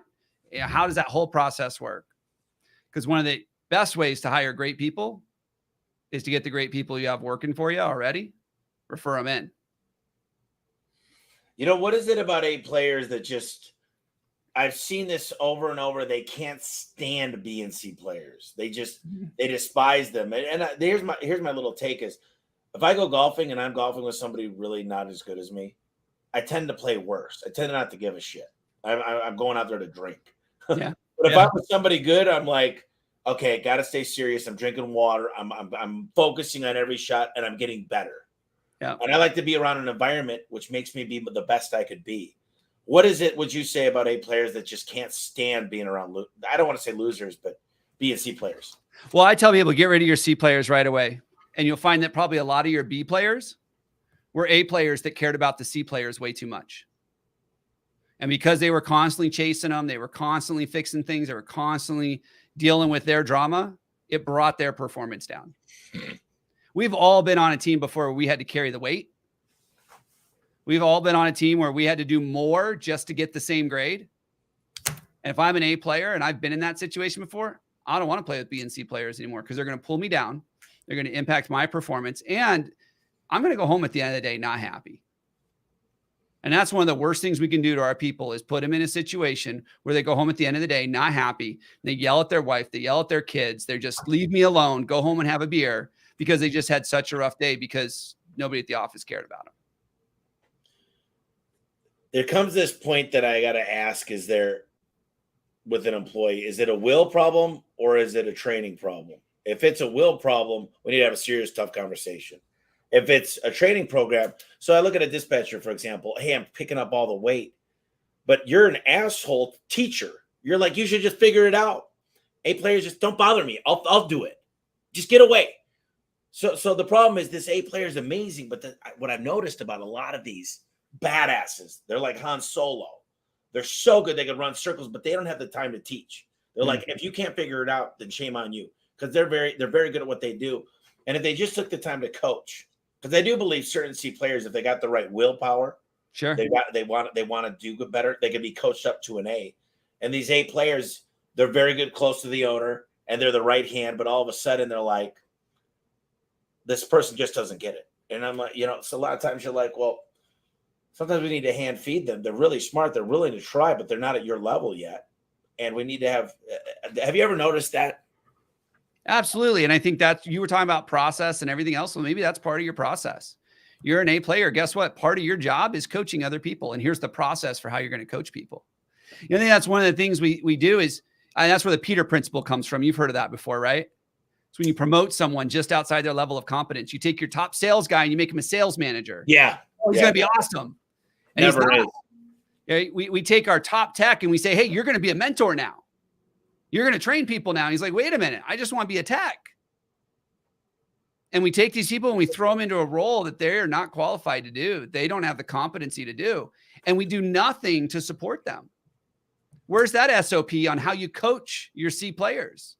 How does that whole process work? Because one of the best ways to hire great people is to get the great people you have working for you already, refer them in. What is it about A players that I've seen this over and over. They can't stand B and C players. They despise them. And here's my little take is, if I go golfing and I'm golfing with somebody really not as good as me, I tend to play worse. I tend not to give a shit. I'm going out there to drink. Yeah. But if I'm with somebody good, I'm like, okay, got to stay serious. I'm drinking water. I'm focusing on every shot, and I'm getting better. Yeah. And I like to be around an environment which makes me be the best I could be. What is it, would you say, about A players that just can't stand being around? I don't want to say losers, but B and C players. Well, I tell people, get rid of your C players right away. And you'll find that probably a lot of your B players were A players that cared about the C players way too much. And because they were constantly chasing them, they were constantly fixing things, they were constantly dealing with their drama, it brought their performance down. We've all been on a team before we had to carry the weight. We've all been on a team where we had to do more just to get the same grade. And if I'm an A player and I've been in that situation before, I don't want to play with B and C players anymore because they're going to pull me down. They're going to impact my performance. And I'm going to go home at the end of the day not happy. And that's one of the worst things we can do to our people is put them in a situation where they go home at the end of the day not happy. They yell at their wife. They yell at their kids. They're just, leave me alone. Go home and have a beer because they just had such a rough day because nobody at the office cared about them. There comes this point that I got to ask, is there, with an employee, is it a will problem or is it a training problem? If it's a will problem, we need to have a serious, tough conversation. If it's a training program, so I look at a dispatcher, for example, hey, I'm picking up all the weight, but you're an asshole teacher. You're like, you should just figure it out. A players, just don't bother me. I'll do it. Just get away. So the problem is this A player is amazing, but what I've noticed about a lot of these badasses, they're like Han Solo. They're so good they can run circles, but they don't have the time to teach. They're like, if you can't figure it out, then shame on you, because they're very good at what they do. And if they just took the time to coach, because I do believe certain C players, if they got the right willpower, sure, they want to do good better, they can be coached up to an A. And these A players, they're very good close to the owner, and they're the right hand, but all of a sudden they're like, this person just doesn't get it. And I'm like, so a lot of times you're like, well, sometimes we need to hand feed them. They're really smart. They're willing to try, but they're not at your level yet. And we need to have you ever noticed that? Absolutely. And I think that you were talking about process and everything else. Well, maybe that's part of your process. You're an A player. Guess what? Part of your job is coaching other people. And here's the process for how you're going to coach people. I think that's one of the things we do is, and that's where the Peter principle comes from. You've heard of that before, right? It's when you promote someone just outside their level of competence. You take your top sales guy and you make him a sales manager. Yeah. Oh, he's going to be awesome. And never is. Okay? We take our top tech and we say, hey, you're going to be a mentor now. You're going to train people now. And he's like, wait a minute. I just want to be a tech. And we take these people and we throw them into a role that they're not qualified to do. They don't have the competency to do. And we do nothing to support them. Where's that SOP on how you coach your C players?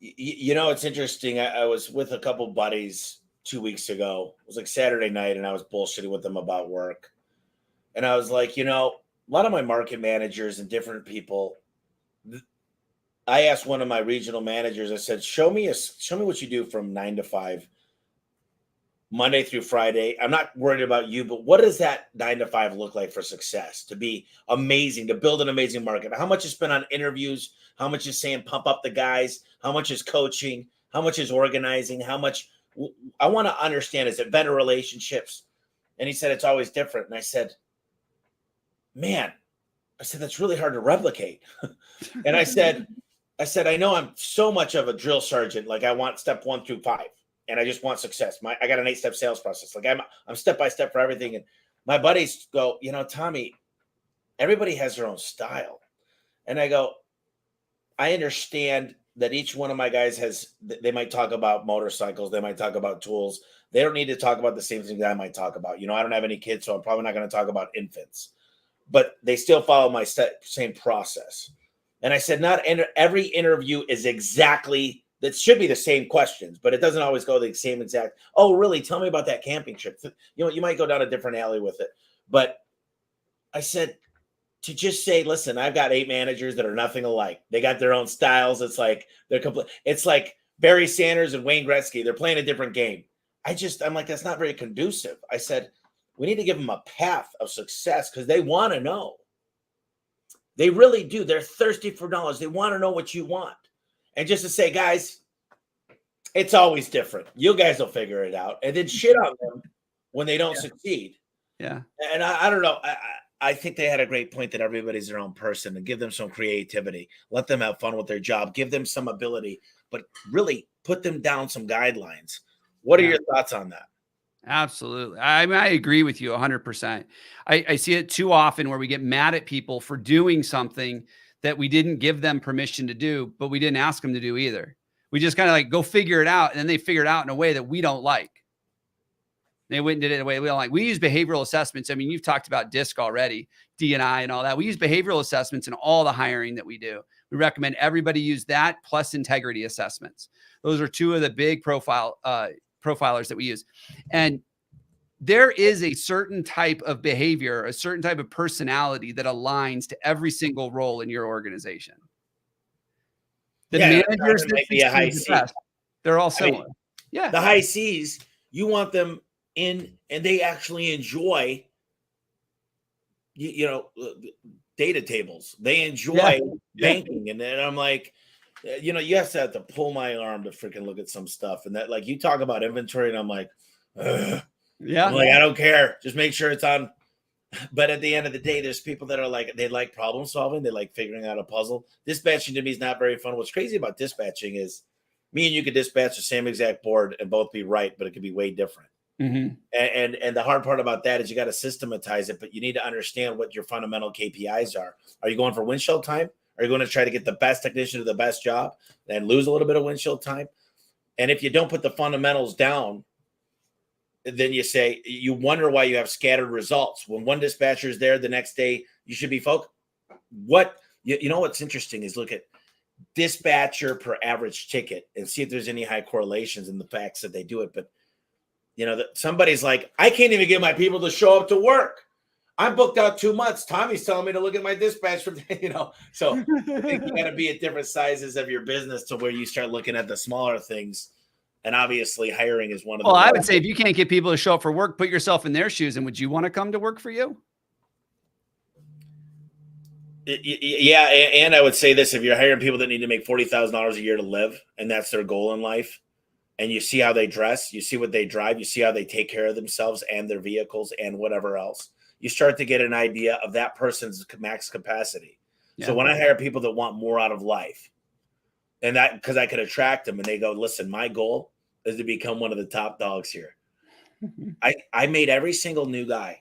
It's interesting. I was with a couple buddies 2 weeks ago. It was like Saturday night, and I was bullshitting with them about work. And I was like, a lot of my market managers and different people, I asked one of my regional managers, I said, show me what you do from 9 to 5, Monday through Friday. I'm not worried about you, but what does that 9 to 5 look like for success, to be amazing, to build an amazing market? How much is spent on interviews? How much is saying pump up the guys? How much is coaching? How much is organizing? How much? I want to understand, is it vendor relationships? And he said, it's always different. And I said, man, that's really hard to replicate. And I said, I know I'm so much of a drill sergeant. Like I want step 1 through 5, and I just want success. I got an 8-step sales process. Like I'm step by step for everything. And my buddies go, Tommy, everybody has their own style. And I go, I understand that each one of my guys they might talk about motorcycles. They might talk about tools. They don't need to talk about the same things that I might talk about. I don't have any kids, so I'm probably not going to talk about infants, but they still follow my same process. And I said, not every interview is exactly, that should be the same questions, but it doesn't always go the same exact. Oh, really? Tell me about that camping trip. You might go down a different alley with it. But I said, to just say, listen, I've got 8 managers that are nothing alike. They got their own styles. It's like it's like Barry Sanders and Wayne Gretzky. They're playing a different game. I'm like, that's not very conducive. I said, we need to give them a path of success because they want to know. They really do. They're thirsty for knowledge. They want to know what you want. And just to say, guys, it's always different. You guys will figure it out. And then shit on them when they don't succeed. Yeah. And I don't know. I think they had a great point that everybody's their own person, and give them some creativity. Let them have fun with their job. Give them some ability, but really put them down some guidelines. What are your thoughts on that? Absolutely. I mean, I agree with you 100%. I see it too often where we get mad at people for doing something that we didn't give them permission to do, but we didn't ask them to do either. We just kind of like go figure it out. And then they figure it out in a way that we don't like. They went and did it in a way we don't like. We use behavioral assessments. I mean, you've talked about DISC already, D&I and all that. We use behavioral assessments in all the hiring that we do. We recommend everybody use that plus integrity assessments. Those are two of the big profilers that we use. And there is a certain type of behavior, a certain type of personality that aligns to every single role in your organization. The managers that might be a high C. They're all similar. The high C's, you want them in, and they actually enjoy, data tables. They enjoy banking. And then I'm like, you have to pull my arm to freaking look at some stuff. And that, like, you talk about inventory, and I'm like, ugh. I'm like, I don't care. Just make sure it's on. But at the end of the day, there's people that are like, they like problem solving. They like figuring out a puzzle. Dispatching to me is not very fun. What's crazy about dispatching is me and you could dispatch the same exact board and both be right, but it could be way different. Mm-hmm. And the hard part about that is you got to systematize it, but you need to understand what your fundamental KPIs are. Are you going for windshield time? Are you going to try to get the best technician to the best job and lose a little bit of windshield time? And if you don't put the fundamentals down, then you wonder why you have scattered results. When one dispatcher is there, the next day you should be focused. What's interesting is look at dispatcher per average ticket and see if there's any high correlations in the facts that they do it. But somebody's like, I can't even get my people to show up to work. I'm booked out 2 months. Tommy's telling me to look at my dispatch from, so I think you got to be at different sizes of your business to where you start looking at the smaller things. And obviously hiring is one of them. Well, I would say if you can't get people to show up for work, put yourself in their shoes. And would you want to come to work for you? Yeah. And I would say this, if you're hiring people that need to make $40,000 a year to live, and that's their goal in life, and you see how they dress, you see what they drive, you see how they take care of themselves and their vehicles and whatever else, you start to get an idea of that person's max capacity. Yeah. So when I hire people that want more out of life, and that because I could attract them and they go, listen, my goal is to become one of the top dogs here. I made every single new guy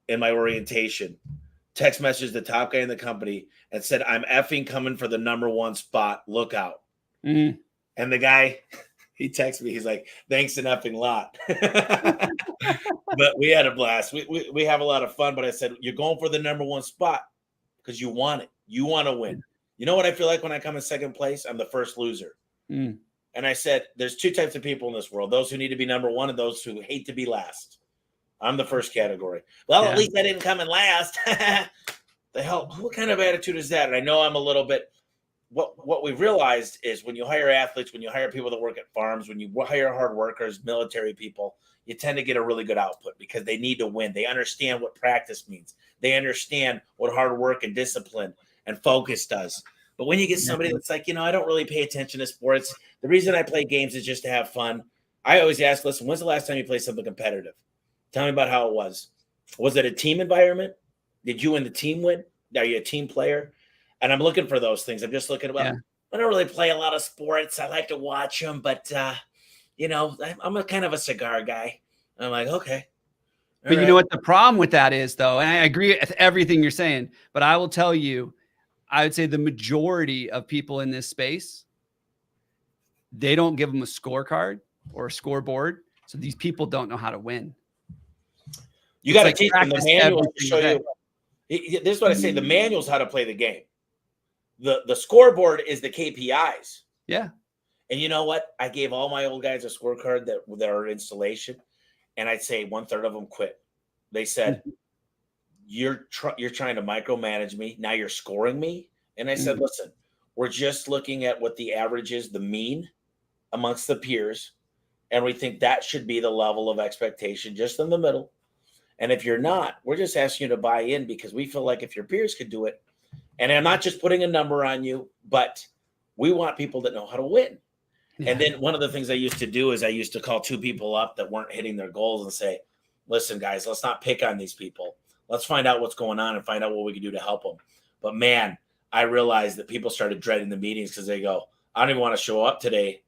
in my orientation text message the top guy in the company and said, I'm effing coming for the number one spot. Look out. Mm-hmm. And the guy, he texted me. He's like, thanks an effing lot. But we had a blast. We have a lot of fun. But I said, you're going for the number one spot because you want it. You want to win. You know what I feel like when I come in second place? I'm the first loser. Mm. And I said, there's two types of people in this world, those who need to be number one and those who hate to be last. I'm the first category. Well, at least I didn't come in last. The hell, what kind of attitude is that? And I know I'm a little bit, what we've realized is when you hire athletes, when you hire people that work at farms, when you hire hard workers, military people, you tend to get a really good output because they need to win. They understand what practice means. They understand what hard work and discipline and focus does. But when you get somebody that's like, I don't really pay attention to sports. The reason I play games is just to have fun. I always ask, listen, when's the last time you played something competitive? Tell me about how it was. Was it a team environment? Did you and the team win? Are you a team player? And I'm looking for those things. I'm just looking I don't really play a lot of sports. I like to watch them, but I'm a kind of a cigar guy. I'm like, okay. But you know what the problem with that is, though, and I agree with everything you're saying, but I will tell you, I would say the majority of people in this space, they don't give them a scorecard or a scoreboard. So these people don't know how to win. You got to teach them the manuals to show you. This is what I say. The manual's how to play the game. The scoreboard is the KPIs. Yeah. And you know what? I gave all my old guys a scorecard that are installation. And I'd say 1/3 of them quit. They said, you're trying to micromanage me. Now you're scoring me. And I said, listen, we're just looking at what the average is, the mean amongst the peers. And we think that should be the level of expectation just in the middle. And if you're not, we're just asking you to buy in because we feel like if your peers could do it, and I'm not just putting a number on you, but we want people that know how to win. Yeah. And then one of the things I used to do is I used to call two people up that weren't hitting their goals and say, listen, guys, let's not pick on these people. Let's find out what's going on and find out what we can do to help them. But man, I realized that people started dreading the meetings because they go, I don't even want to show up today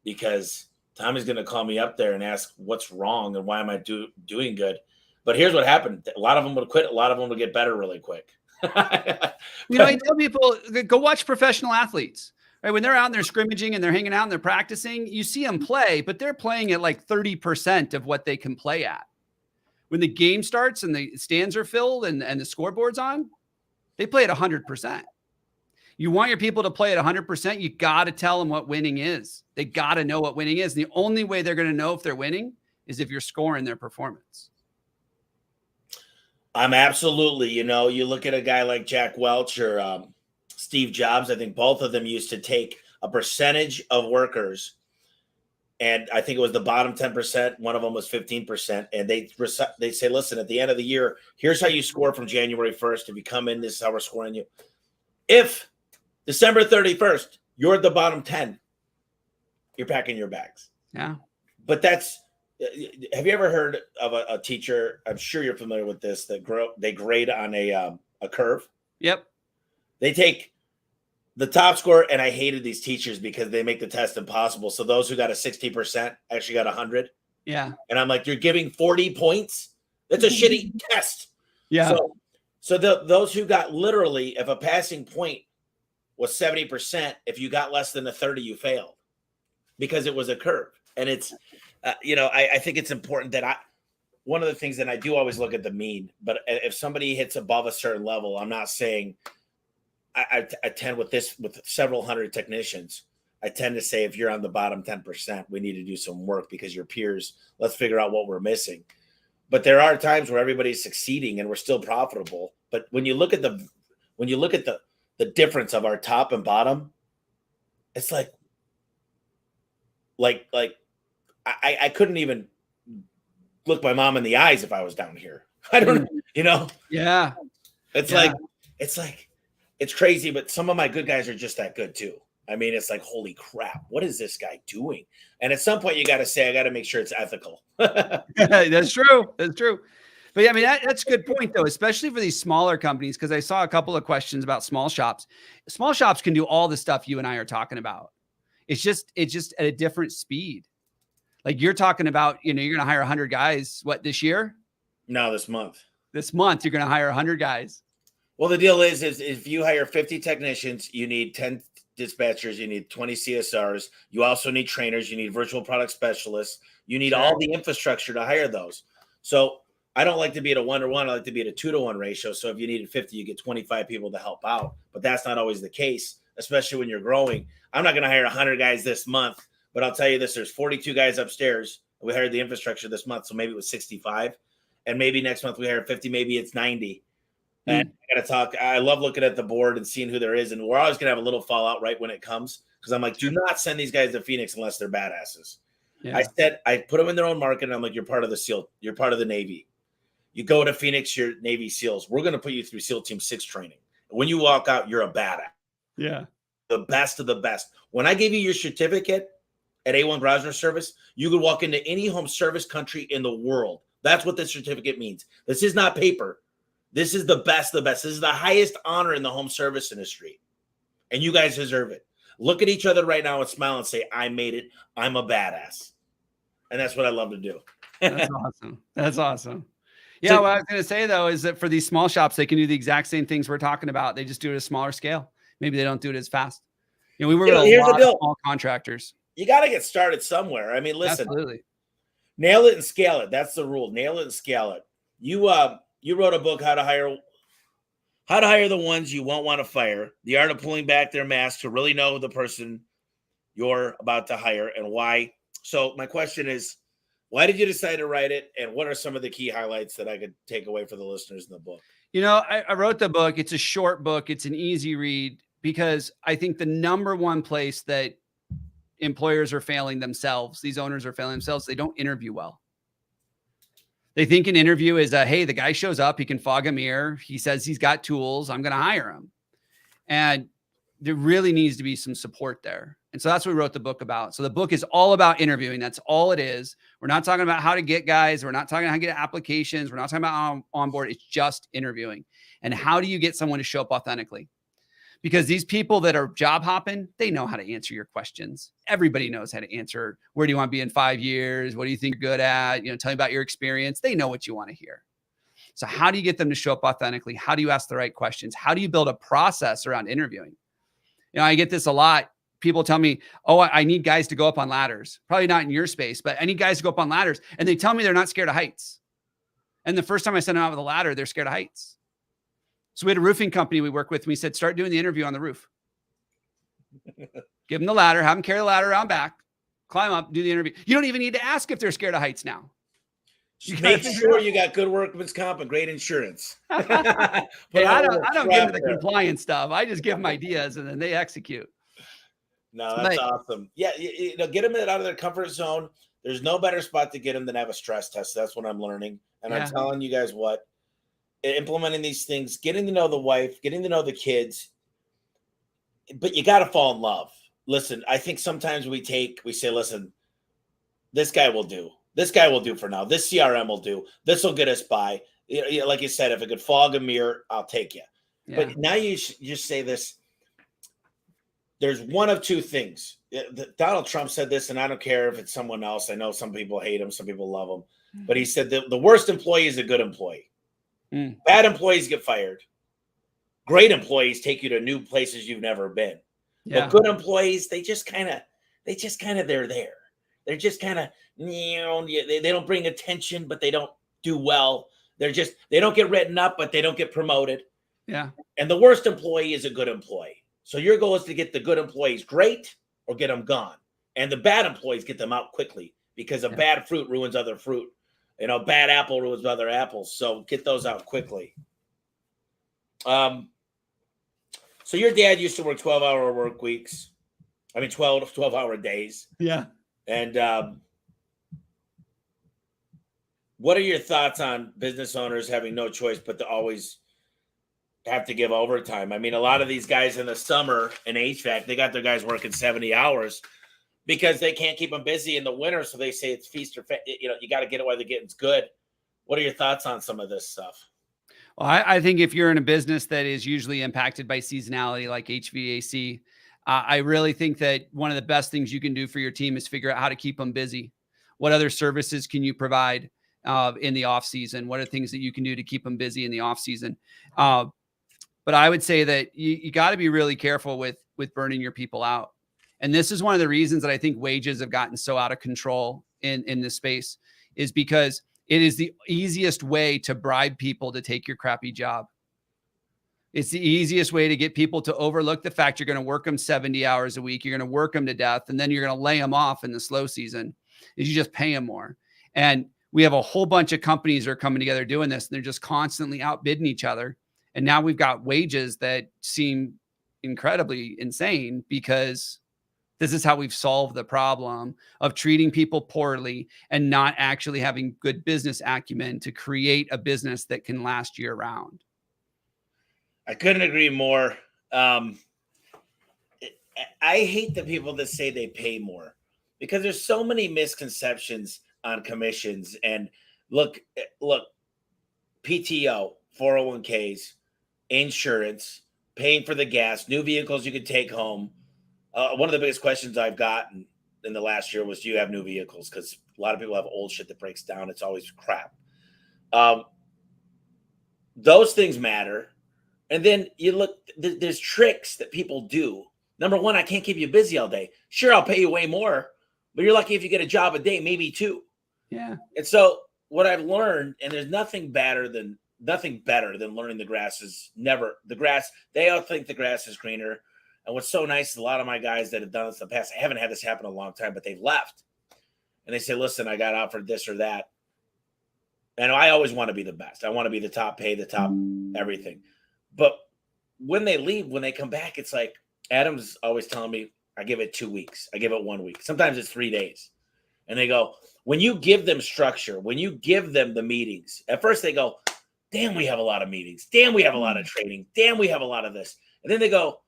because Tommy's going to call me up there and ask what's wrong and why am I doing good. But here's what happened. A lot of them would quit. A lot of them would get better really quick. I tell people, go watch professional athletes. Right? When they're out and they're scrimmaging and they're hanging out and they're practicing, you see them play, but they're playing at like 30% of what they can play at. When the game starts and the stands are filled and the scoreboard's on, they play at 100%. You want your people to play at 100%, you got to tell them what winning is. They got to know what winning is. And the only way they're going to know if they're winning is if you're scoring their performance. I'm absolutely, you look at a guy like Jack Welch or Steve Jobs. I think both of them used to take a percentage of workers, and I think it was the bottom 10%. One of them was 15%. And they say, listen, at the end of the year, here's how you score from January 1st. If you come in, this is how we're scoring you. If December 31st, you're at the bottom 10, you're packing your bags. Yeah. But have you ever heard of a teacher? I'm sure you're familiar with this. They grade on a curve. Yep. They take the top score, and I hated these teachers because they make the test impossible. So those who got a 60% actually got 100. Yeah. And I'm like, you're giving 40 points? That's a shitty test. Yeah. So those who got literally, if a passing point was 70%, if you got less than a 30, you failed because it was a curve. And it's, I think it's important that one of the things that I do always look at the mean, but if somebody hits above a certain level, I'm not saying I tend with several hundred technicians, I tend to say, if you're on the bottom 10%, we need to do some work because your peers, let's figure out what we're missing. But there are times where everybody's succeeding and we're still profitable. But when you look at the difference of our top and bottom, it's like I couldn't even look my mom in the eyes if I was down here. I don't know, Yeah. It's like, it's crazy, but some of my good guys are just that good too. I mean, it's like, holy crap, what is this guy doing? And at some point you got to say, I got to make sure it's ethical. That's true. That's true. But yeah, I mean, that's a good point though, especially for these smaller companies. Cause I saw a couple of questions about small shops. Small shops can do all the stuff you and I are talking about. It's just at a different speed. Like you're talking about, you're going to hire 100 guys, this year? No, this month. This month, you're going to hire 100 guys. Well, the deal is if you hire 50 technicians, you need 10 dispatchers, you need 20 CSRs. You also need trainers. You need virtual product specialists. You need all the infrastructure to hire those. So I don't like to be at a 1-to-1. I like to be at a 2-to-1 ratio. So if you needed 50, you get 25 people to help out. But that's not always the case, especially when you're growing. I'm not going to hire 100 guys this month, but I'll tell you this, there's 42 guys upstairs. We hired the infrastructure this month, so maybe it was 65. And maybe next month we hire 50, maybe it's 90. And I got to talk. I love looking at the board and seeing who there is. And we're always going to have a little fallout right when it comes. Because I'm like, do not send these guys to Phoenix unless they're badasses. Yeah. I put them in their own market. And I'm like, you're part of the SEAL. You're part of the Navy. You go to Phoenix, you're Navy SEALs. We're going to put you through SEAL Team 6 training. And when you walk out, you're a badass. Yeah. The best of the best. When I gave you your certificate at A1 Grosvenor Service, you could walk into any home service country in the world. That's what this certificate means. This is not paper. This is the best of the best. This is the highest honor in the home service industry. And you guys deserve it. Look at each other right now and smile and say, I made it. I'm a badass. And that's what I love to do. That's awesome. That's awesome. Yeah, what I was going to say, though, is that for these small shops, they can do the exact same things we're talking about. They just do it at a smaller scale. Maybe they don't do it as fast. We work with a lot of small contractors. You got to get started somewhere. I mean, listen. Absolutely. Nail it and scale it. That's the rule. Nail it and scale it. You wrote a book, How to Hire the Ones You Won't Want to Fire, the art of pulling back their mask to really know the person you're about to hire and why. So my question is, why did you decide to write it? And what are some of the key highlights that I could take away for the listeners in the book? I wrote the book. It's a short book. It's an easy read because I think the number one place that employers are failing themselves, these owners are failing themselves, they don't interview well. They think an interview is hey, the guy shows up, he can fog a mirror, he says he's got tools, I'm going to hire him. And there really needs to be some support there. And so that's what we wrote the book about. So the book is all about interviewing. That's all it is. We're not talking about how to get guys. We're not talking about how to get applications. We're not talking about onboard. It's just interviewing. And how do you get someone to show up authentically? Because these people that are job hopping, they know how to answer your questions. Everybody knows how to answer. Where do you want to be in 5 years? What do you think you're good at? Tell me about your experience. They know what you want to hear. So how do you get them to show up authentically? How do you ask the right questions? How do you build a process around interviewing? I get this a lot. People tell me, oh, I need guys to go up on ladders. Probably not in your space, but I need guys to go up on ladders. And they tell me they're not scared of heights. And the first time I sent them out with a ladder, they're scared of heights. So we had a roofing company we work with. And we said, start doing the interview on the roof. Give them the ladder, have them carry the ladder around back, climb up, do the interview. You don't even need to ask if they're scared of heights now. Just make sure you got good workman's comp and great insurance. But I don't get into the compliance stuff. I just give them ideas and then they execute. No, that's awesome. Yeah, get them out of their comfort zone. There's no better spot to get them than have a stress test. That's what I'm learning. And I'm telling you guys what, implementing these things, getting to know the wife, getting to know the kids, but you got to fall in love. Listen, I think sometimes we say, listen, this guy will do. This guy will do for now. This CRM will do. This will get us by. Like you said, if it could fog a mirror, I'll take you. Yeah. But now you just say this. There's one of two things. Donald Trump said this, and I don't care if it's someone else. I know some people hate him. Some people love him. But he said the worst employee is a good employee. Bad employees get fired. Great employees take you to new places you've never been. Yeah. But good employees, they're there. They're just kind of, they don't bring attention, but they don't do well. They don't get written up, but they don't get promoted. Yeah. And the worst employee is a good employee. So your goal is to get the good employees great or get them gone. And the bad employees, get them out quickly, because a bad fruit ruins other fruit. Bad apple ruins other apples. So get those out quickly. So your dad used to work 12-hour work weeks. 12-hour days. Yeah. And what are your thoughts on business owners having no choice but to always have to give overtime? A lot of these guys in the summer in HVAC, they got their guys working 70 hours because they can't keep them busy in the winter. So they say it's feast or you got to get it while the getting's good. What are your thoughts on some of this stuff? Well, I think if you're in a business that is usually impacted by seasonality like HVAC, I really think that one of the best things you can do for your team is figure out how to keep them busy. What other services can you provide in the off season? What are things that you can do to keep them busy in the off season? But I would say that you got to be really careful with burning your people out. And this is one of the reasons that I think wages have gotten so out of control in this space, is because it is the easiest way to bribe people to take your crappy job. It's the easiest way to get people to overlook the fact you're going to work them 70 hours a week. You're going to work them to death, and then you're going to lay them off in the slow season. Is you just pay them more. And we have a whole bunch of companies that are coming together doing this, and they're just constantly outbidding each other. And now we've got wages that seem incredibly insane, because this is how we've solved the problem of treating people poorly and not actually having good business acumen to create a business that can last year round. I couldn't agree more. I hate the people that say they pay more, because there's so many misconceptions on commissions. And look, PTO, 401ks, insurance, paying for the gas, new vehicles you can take home. One of the biggest questions I've gotten in the last year was, do you have new vehicles? Because a lot of people have old shit that breaks down. It's always crap. Those things matter. And then you look, there's tricks that people do. Number one, I can't keep you busy all day. Sure, I'll pay you way more, but you're lucky if you get a job a day, maybe two. Yeah. And so what I've learned, and there's nothing better than learning the grass is never the grass. They all think the grass is greener. And what's so nice is a lot of my guys that have done this in the past, I haven't had this happen in a long time, but they've left. And they say, listen, I got offered this or that. And I always want to be the best. I want to be the top pay, the top everything. But when they leave, when they come back, it's like Adam's always telling me, I give it 2 weeks. I give it 1 week. Sometimes it's 3 days. And they go, when you give them structure, when you give them the meetings, at first they go, damn, we have a lot of meetings. Damn, we have a lot of training. Damn, we have a lot of this. And then they go,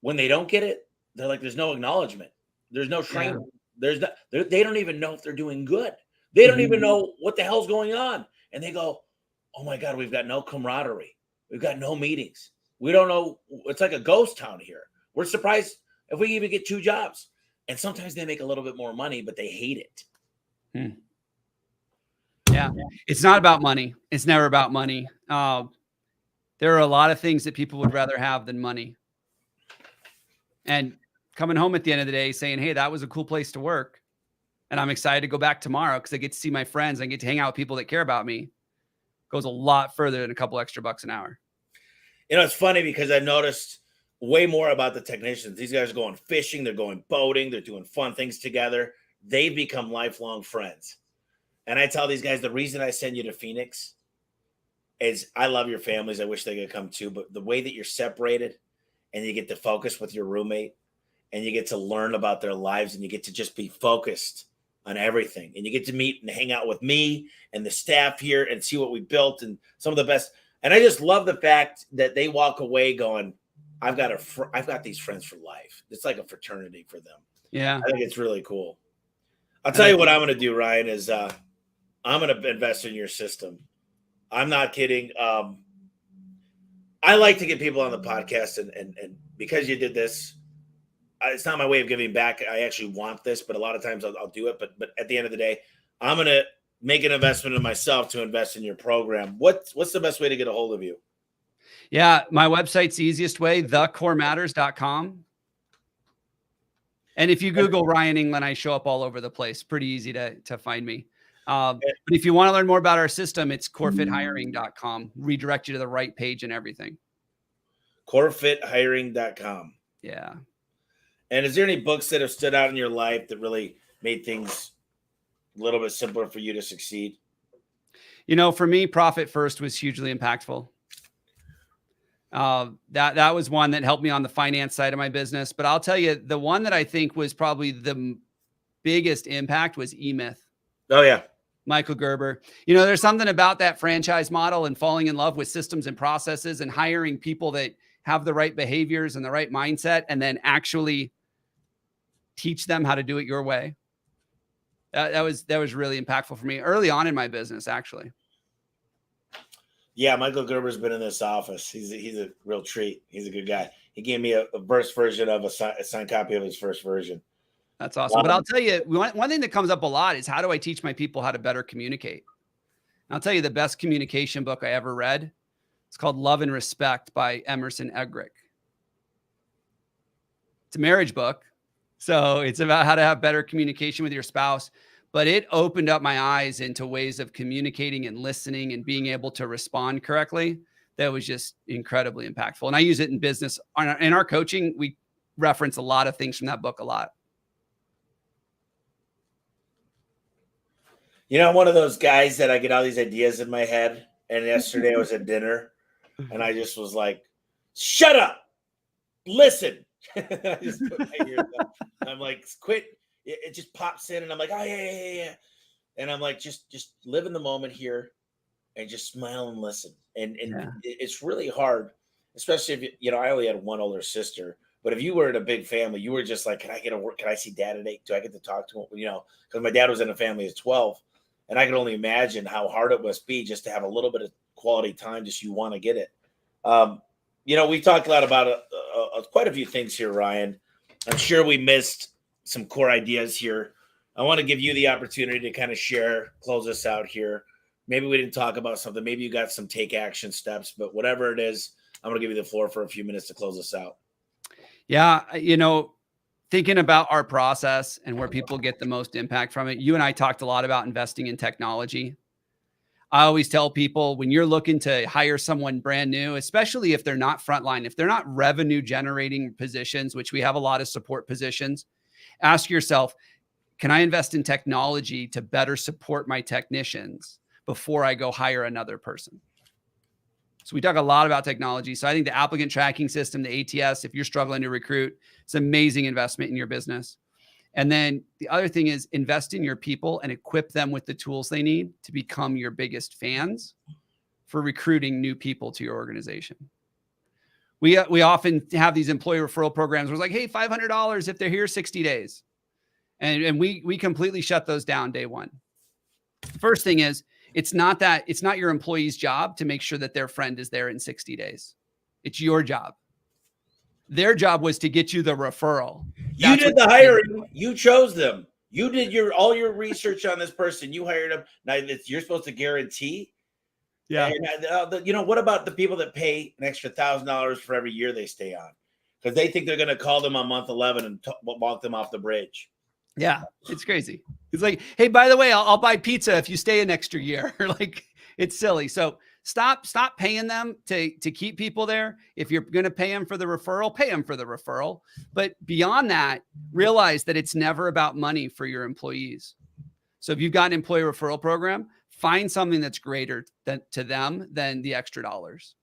when they don't get it, they're like, there's no acknowledgement. There's no training. There's not, they don't even know if they're doing good. They don't even know what the hell's going on. And they go, oh my God, we've got no camaraderie. We've got no meetings. We don't know. It's like a ghost town here. We're surprised if we even get 2 jobs. And sometimes they make a little bit more money, but they hate it. Yeah. It's not about money. It's never about money. There are a lot of things that people would rather have than money. And coming home at the end of the day saying, hey, that was a cool place to work. And I'm excited to go back tomorrow because I get to see my friends. I get to hang out with people that care about me. Goes a lot further than a couple extra bucks an hour. You know, it's funny because I've noticed way more about the technicians. These guys are going fishing. They're going boating. They're doing fun things together. They've become lifelong friends. And I tell these guys, the reason I send you to Phoenix is I love your families. I wish they could come too. But the way that you're separated and you get to focus with your roommate and you get to learn about their lives and you get to just be focused on everything. And you get to meet and hang out with me and the staff here and see what we built and some of the best. And I just love the fact that they walk away going, I've got these friends for life. It's like a fraternity for them. Yeah. I think it's really cool. I'll tell you what I'm going to do, Ryan, is I'm going to invest in your system. I'm not kidding. I like to get people on the podcast and because you did this, it's not my way of giving back. I actually want this, but a lot of times I'll do it. But at the end of the day, I'm going to make an investment in myself to invest in your program. What's the best way to get a hold of you? Yeah, my website's the easiest way, thecorematters.com. And if you Google Ryan Englin, I show up all over the place. Pretty easy to find me. But if you want to learn more about our system, it's corefithiring.com. Redirect you to the right page and everything. corefithiring.com. Yeah. And is there any books that have stood out in your life that really made things a little bit simpler for you to succeed? You know, for me, Profit First was hugely impactful. That was one that helped me on the finance side of my business. But I'll tell you, the one that I think was probably the biggest impact was E-Myth. Oh, yeah. Michael Gerber. You know, there's something about that franchise model and falling in love with systems and processes and hiring people that have the right behaviors and the right mindset and then actually teach them how to do it your way. That was really impactful for me early on in my business, actually. Yeah, Michael Gerber's been in this office. He's a real treat. He's a good guy. He gave me a first version of a signed copy of his first version. That's awesome. But I'll tell you, one thing that comes up a lot is how do I teach my people how to better communicate? And I'll tell you the best communication book I ever read. It's called Love and Respect by Emerson Eggerichs. It's a marriage book. So it's about how to have better communication with your spouse. But it opened up my eyes into ways of communicating and listening and being able to respond correctly. That was just incredibly impactful. And I use it in business. In our coaching, we reference a lot of things from that book a lot. You know, I'm one of those guys that I get all these ideas in my head. And yesterday I was at dinner and I just was like, shut up, listen. I just put my ears up. I'm like, quit. It just pops in and I'm like, oh, yeah. And I'm like, just live in the moment here and just smile and listen. And it's really hard, especially if, you know, I only had one older sister. But if you were in a big family, you were just like, can I get to work? Can I see dad today? Do I get to talk to him? You know, because my dad was in a family of 12. And I can only imagine how hard it must be just to have a little bit of quality time, just you want to get it. You know, we talked a lot about quite a few things here, Ryan. I'm sure we missed some core ideas here. I want to give you the opportunity to kind of share, close us out here. Maybe we didn't talk about something. Maybe you got some take action steps, but whatever it is, I'm going to give you the floor for a few minutes to close us out. Yeah. You know, thinking about our process and where people get the most impact from it. You and I talked a lot about investing in technology. I always tell people when you're looking to hire someone brand new, especially if they're not frontline, if they're not revenue generating positions, which we have a lot of support positions, ask yourself, can I invest in technology to better support my technicians before I go hire another person? So we talk a lot about technology. So I think the applicant tracking system, the ATS, if you're struggling to recruit, it's an amazing investment in your business. And then the other thing is invest in your people and equip them with the tools they need to become your biggest fans for recruiting new people to your organization. We often have these employee referral programs where it's like, hey, $500 if they're here 60 days. And we completely shut those down day one. First thing is, it's not your employee's job to make sure that their friend is there in 60 days. It's your job. Their job was to get you the referral. You did the hiring. You chose them. You did all your research on this person. You hired them. Now you're supposed to guarantee. Yeah. And, what about the people that pay an extra $1,000 for every year they stay on? Because they think they're going to call them on month 11 and walk them off the bridge. Yeah, it's crazy. It's like, hey, by the way, I'll buy pizza if you stay an extra year. Like, it's silly. So stop paying them to keep people there. If you're going to pay them for the referral, pay them for the referral. But beyond that, realize that it's never about money for your employees. So if you've got an employee referral program, find something that's greater to them than the extra dollars.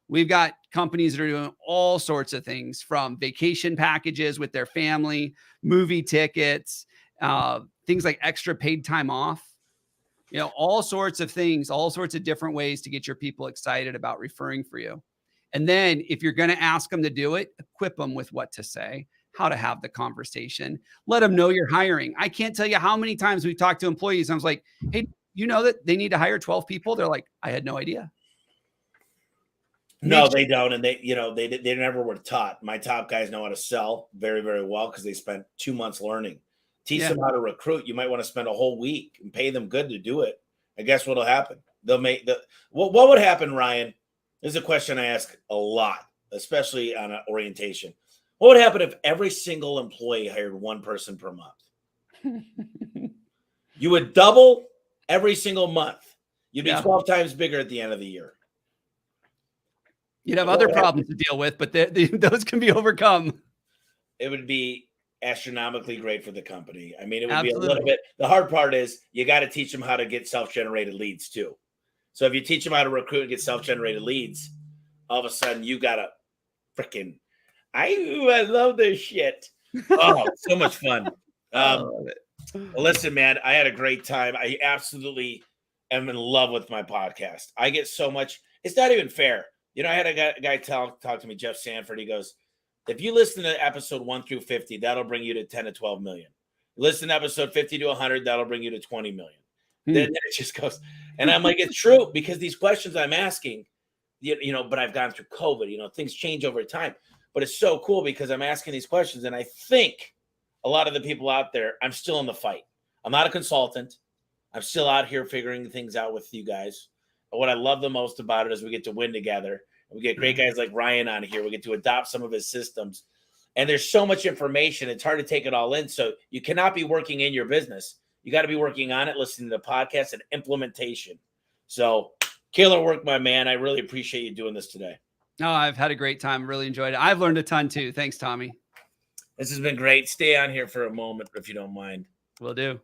We've got companies that are doing all sorts of things, from vacation packages with their family, movie tickets, things like extra paid time off, all sorts of things, all sorts of different ways to get your people excited about referring for you. And then if you're going to ask them to do it, equip them with what to say, how to have the conversation, let them know you're hiring. I can't tell you how many times we've talked to employees. I was like, hey, you know that they need to hire 12 people? They're like, I had no idea. No, they don't. And they never were taught. My top guys know how to sell very, very well because they spent 2 months learning. Teach them how to recruit. You might want to spend a whole week and pay them good to do it. And guess what'll happen? They'll make what would happen, Ryan? This is a question I ask a lot, especially on an orientation. What would happen if every single employee hired one person per month? You would double every single month. You'd be 12 times bigger at the end of the year. You'd have other problems to deal with, but those can be overcome. It would be astronomically great for the company. I mean, it would be a little bit. The hard part is you got to teach them how to get self-generated leads too. So if you teach them how to recruit and get self-generated leads, all of a sudden you got to freaking. I love this shit. Oh, so much fun. Listen, man, I had a great time. I absolutely am in love with my podcast. I get so much. It's not even fair. I had a guy talk to me, Jeff Sanford. He goes, if you listen to episode 1 through 50, that'll bring you to 10 to 12 million. Listen to episode 50 to 100, that'll bring you to 20 million. Then it just goes. And I'm like, it's true, because these questions I'm asking, but I've gone through COVID, things change over time. But it's so cool because I'm asking these questions. And I think a lot of the people out there, I'm still in the fight. I'm not a consultant. I'm still out here figuring things out with you guys. But what I love the most about it is we get to win together. We get great guys like Ryan on here. We get to adopt some of his systems. And there's so much information. It's hard to take it all in. So you cannot be working in your business. You got to be working on it, listening to the podcast, and implementation. So killer work, my man. I really appreciate you doing this today. No, I've had a great time. Really enjoyed it. I've learned a ton too. Thanks, Tommy. This has been great. Stay on here for a moment if you don't mind. Will do.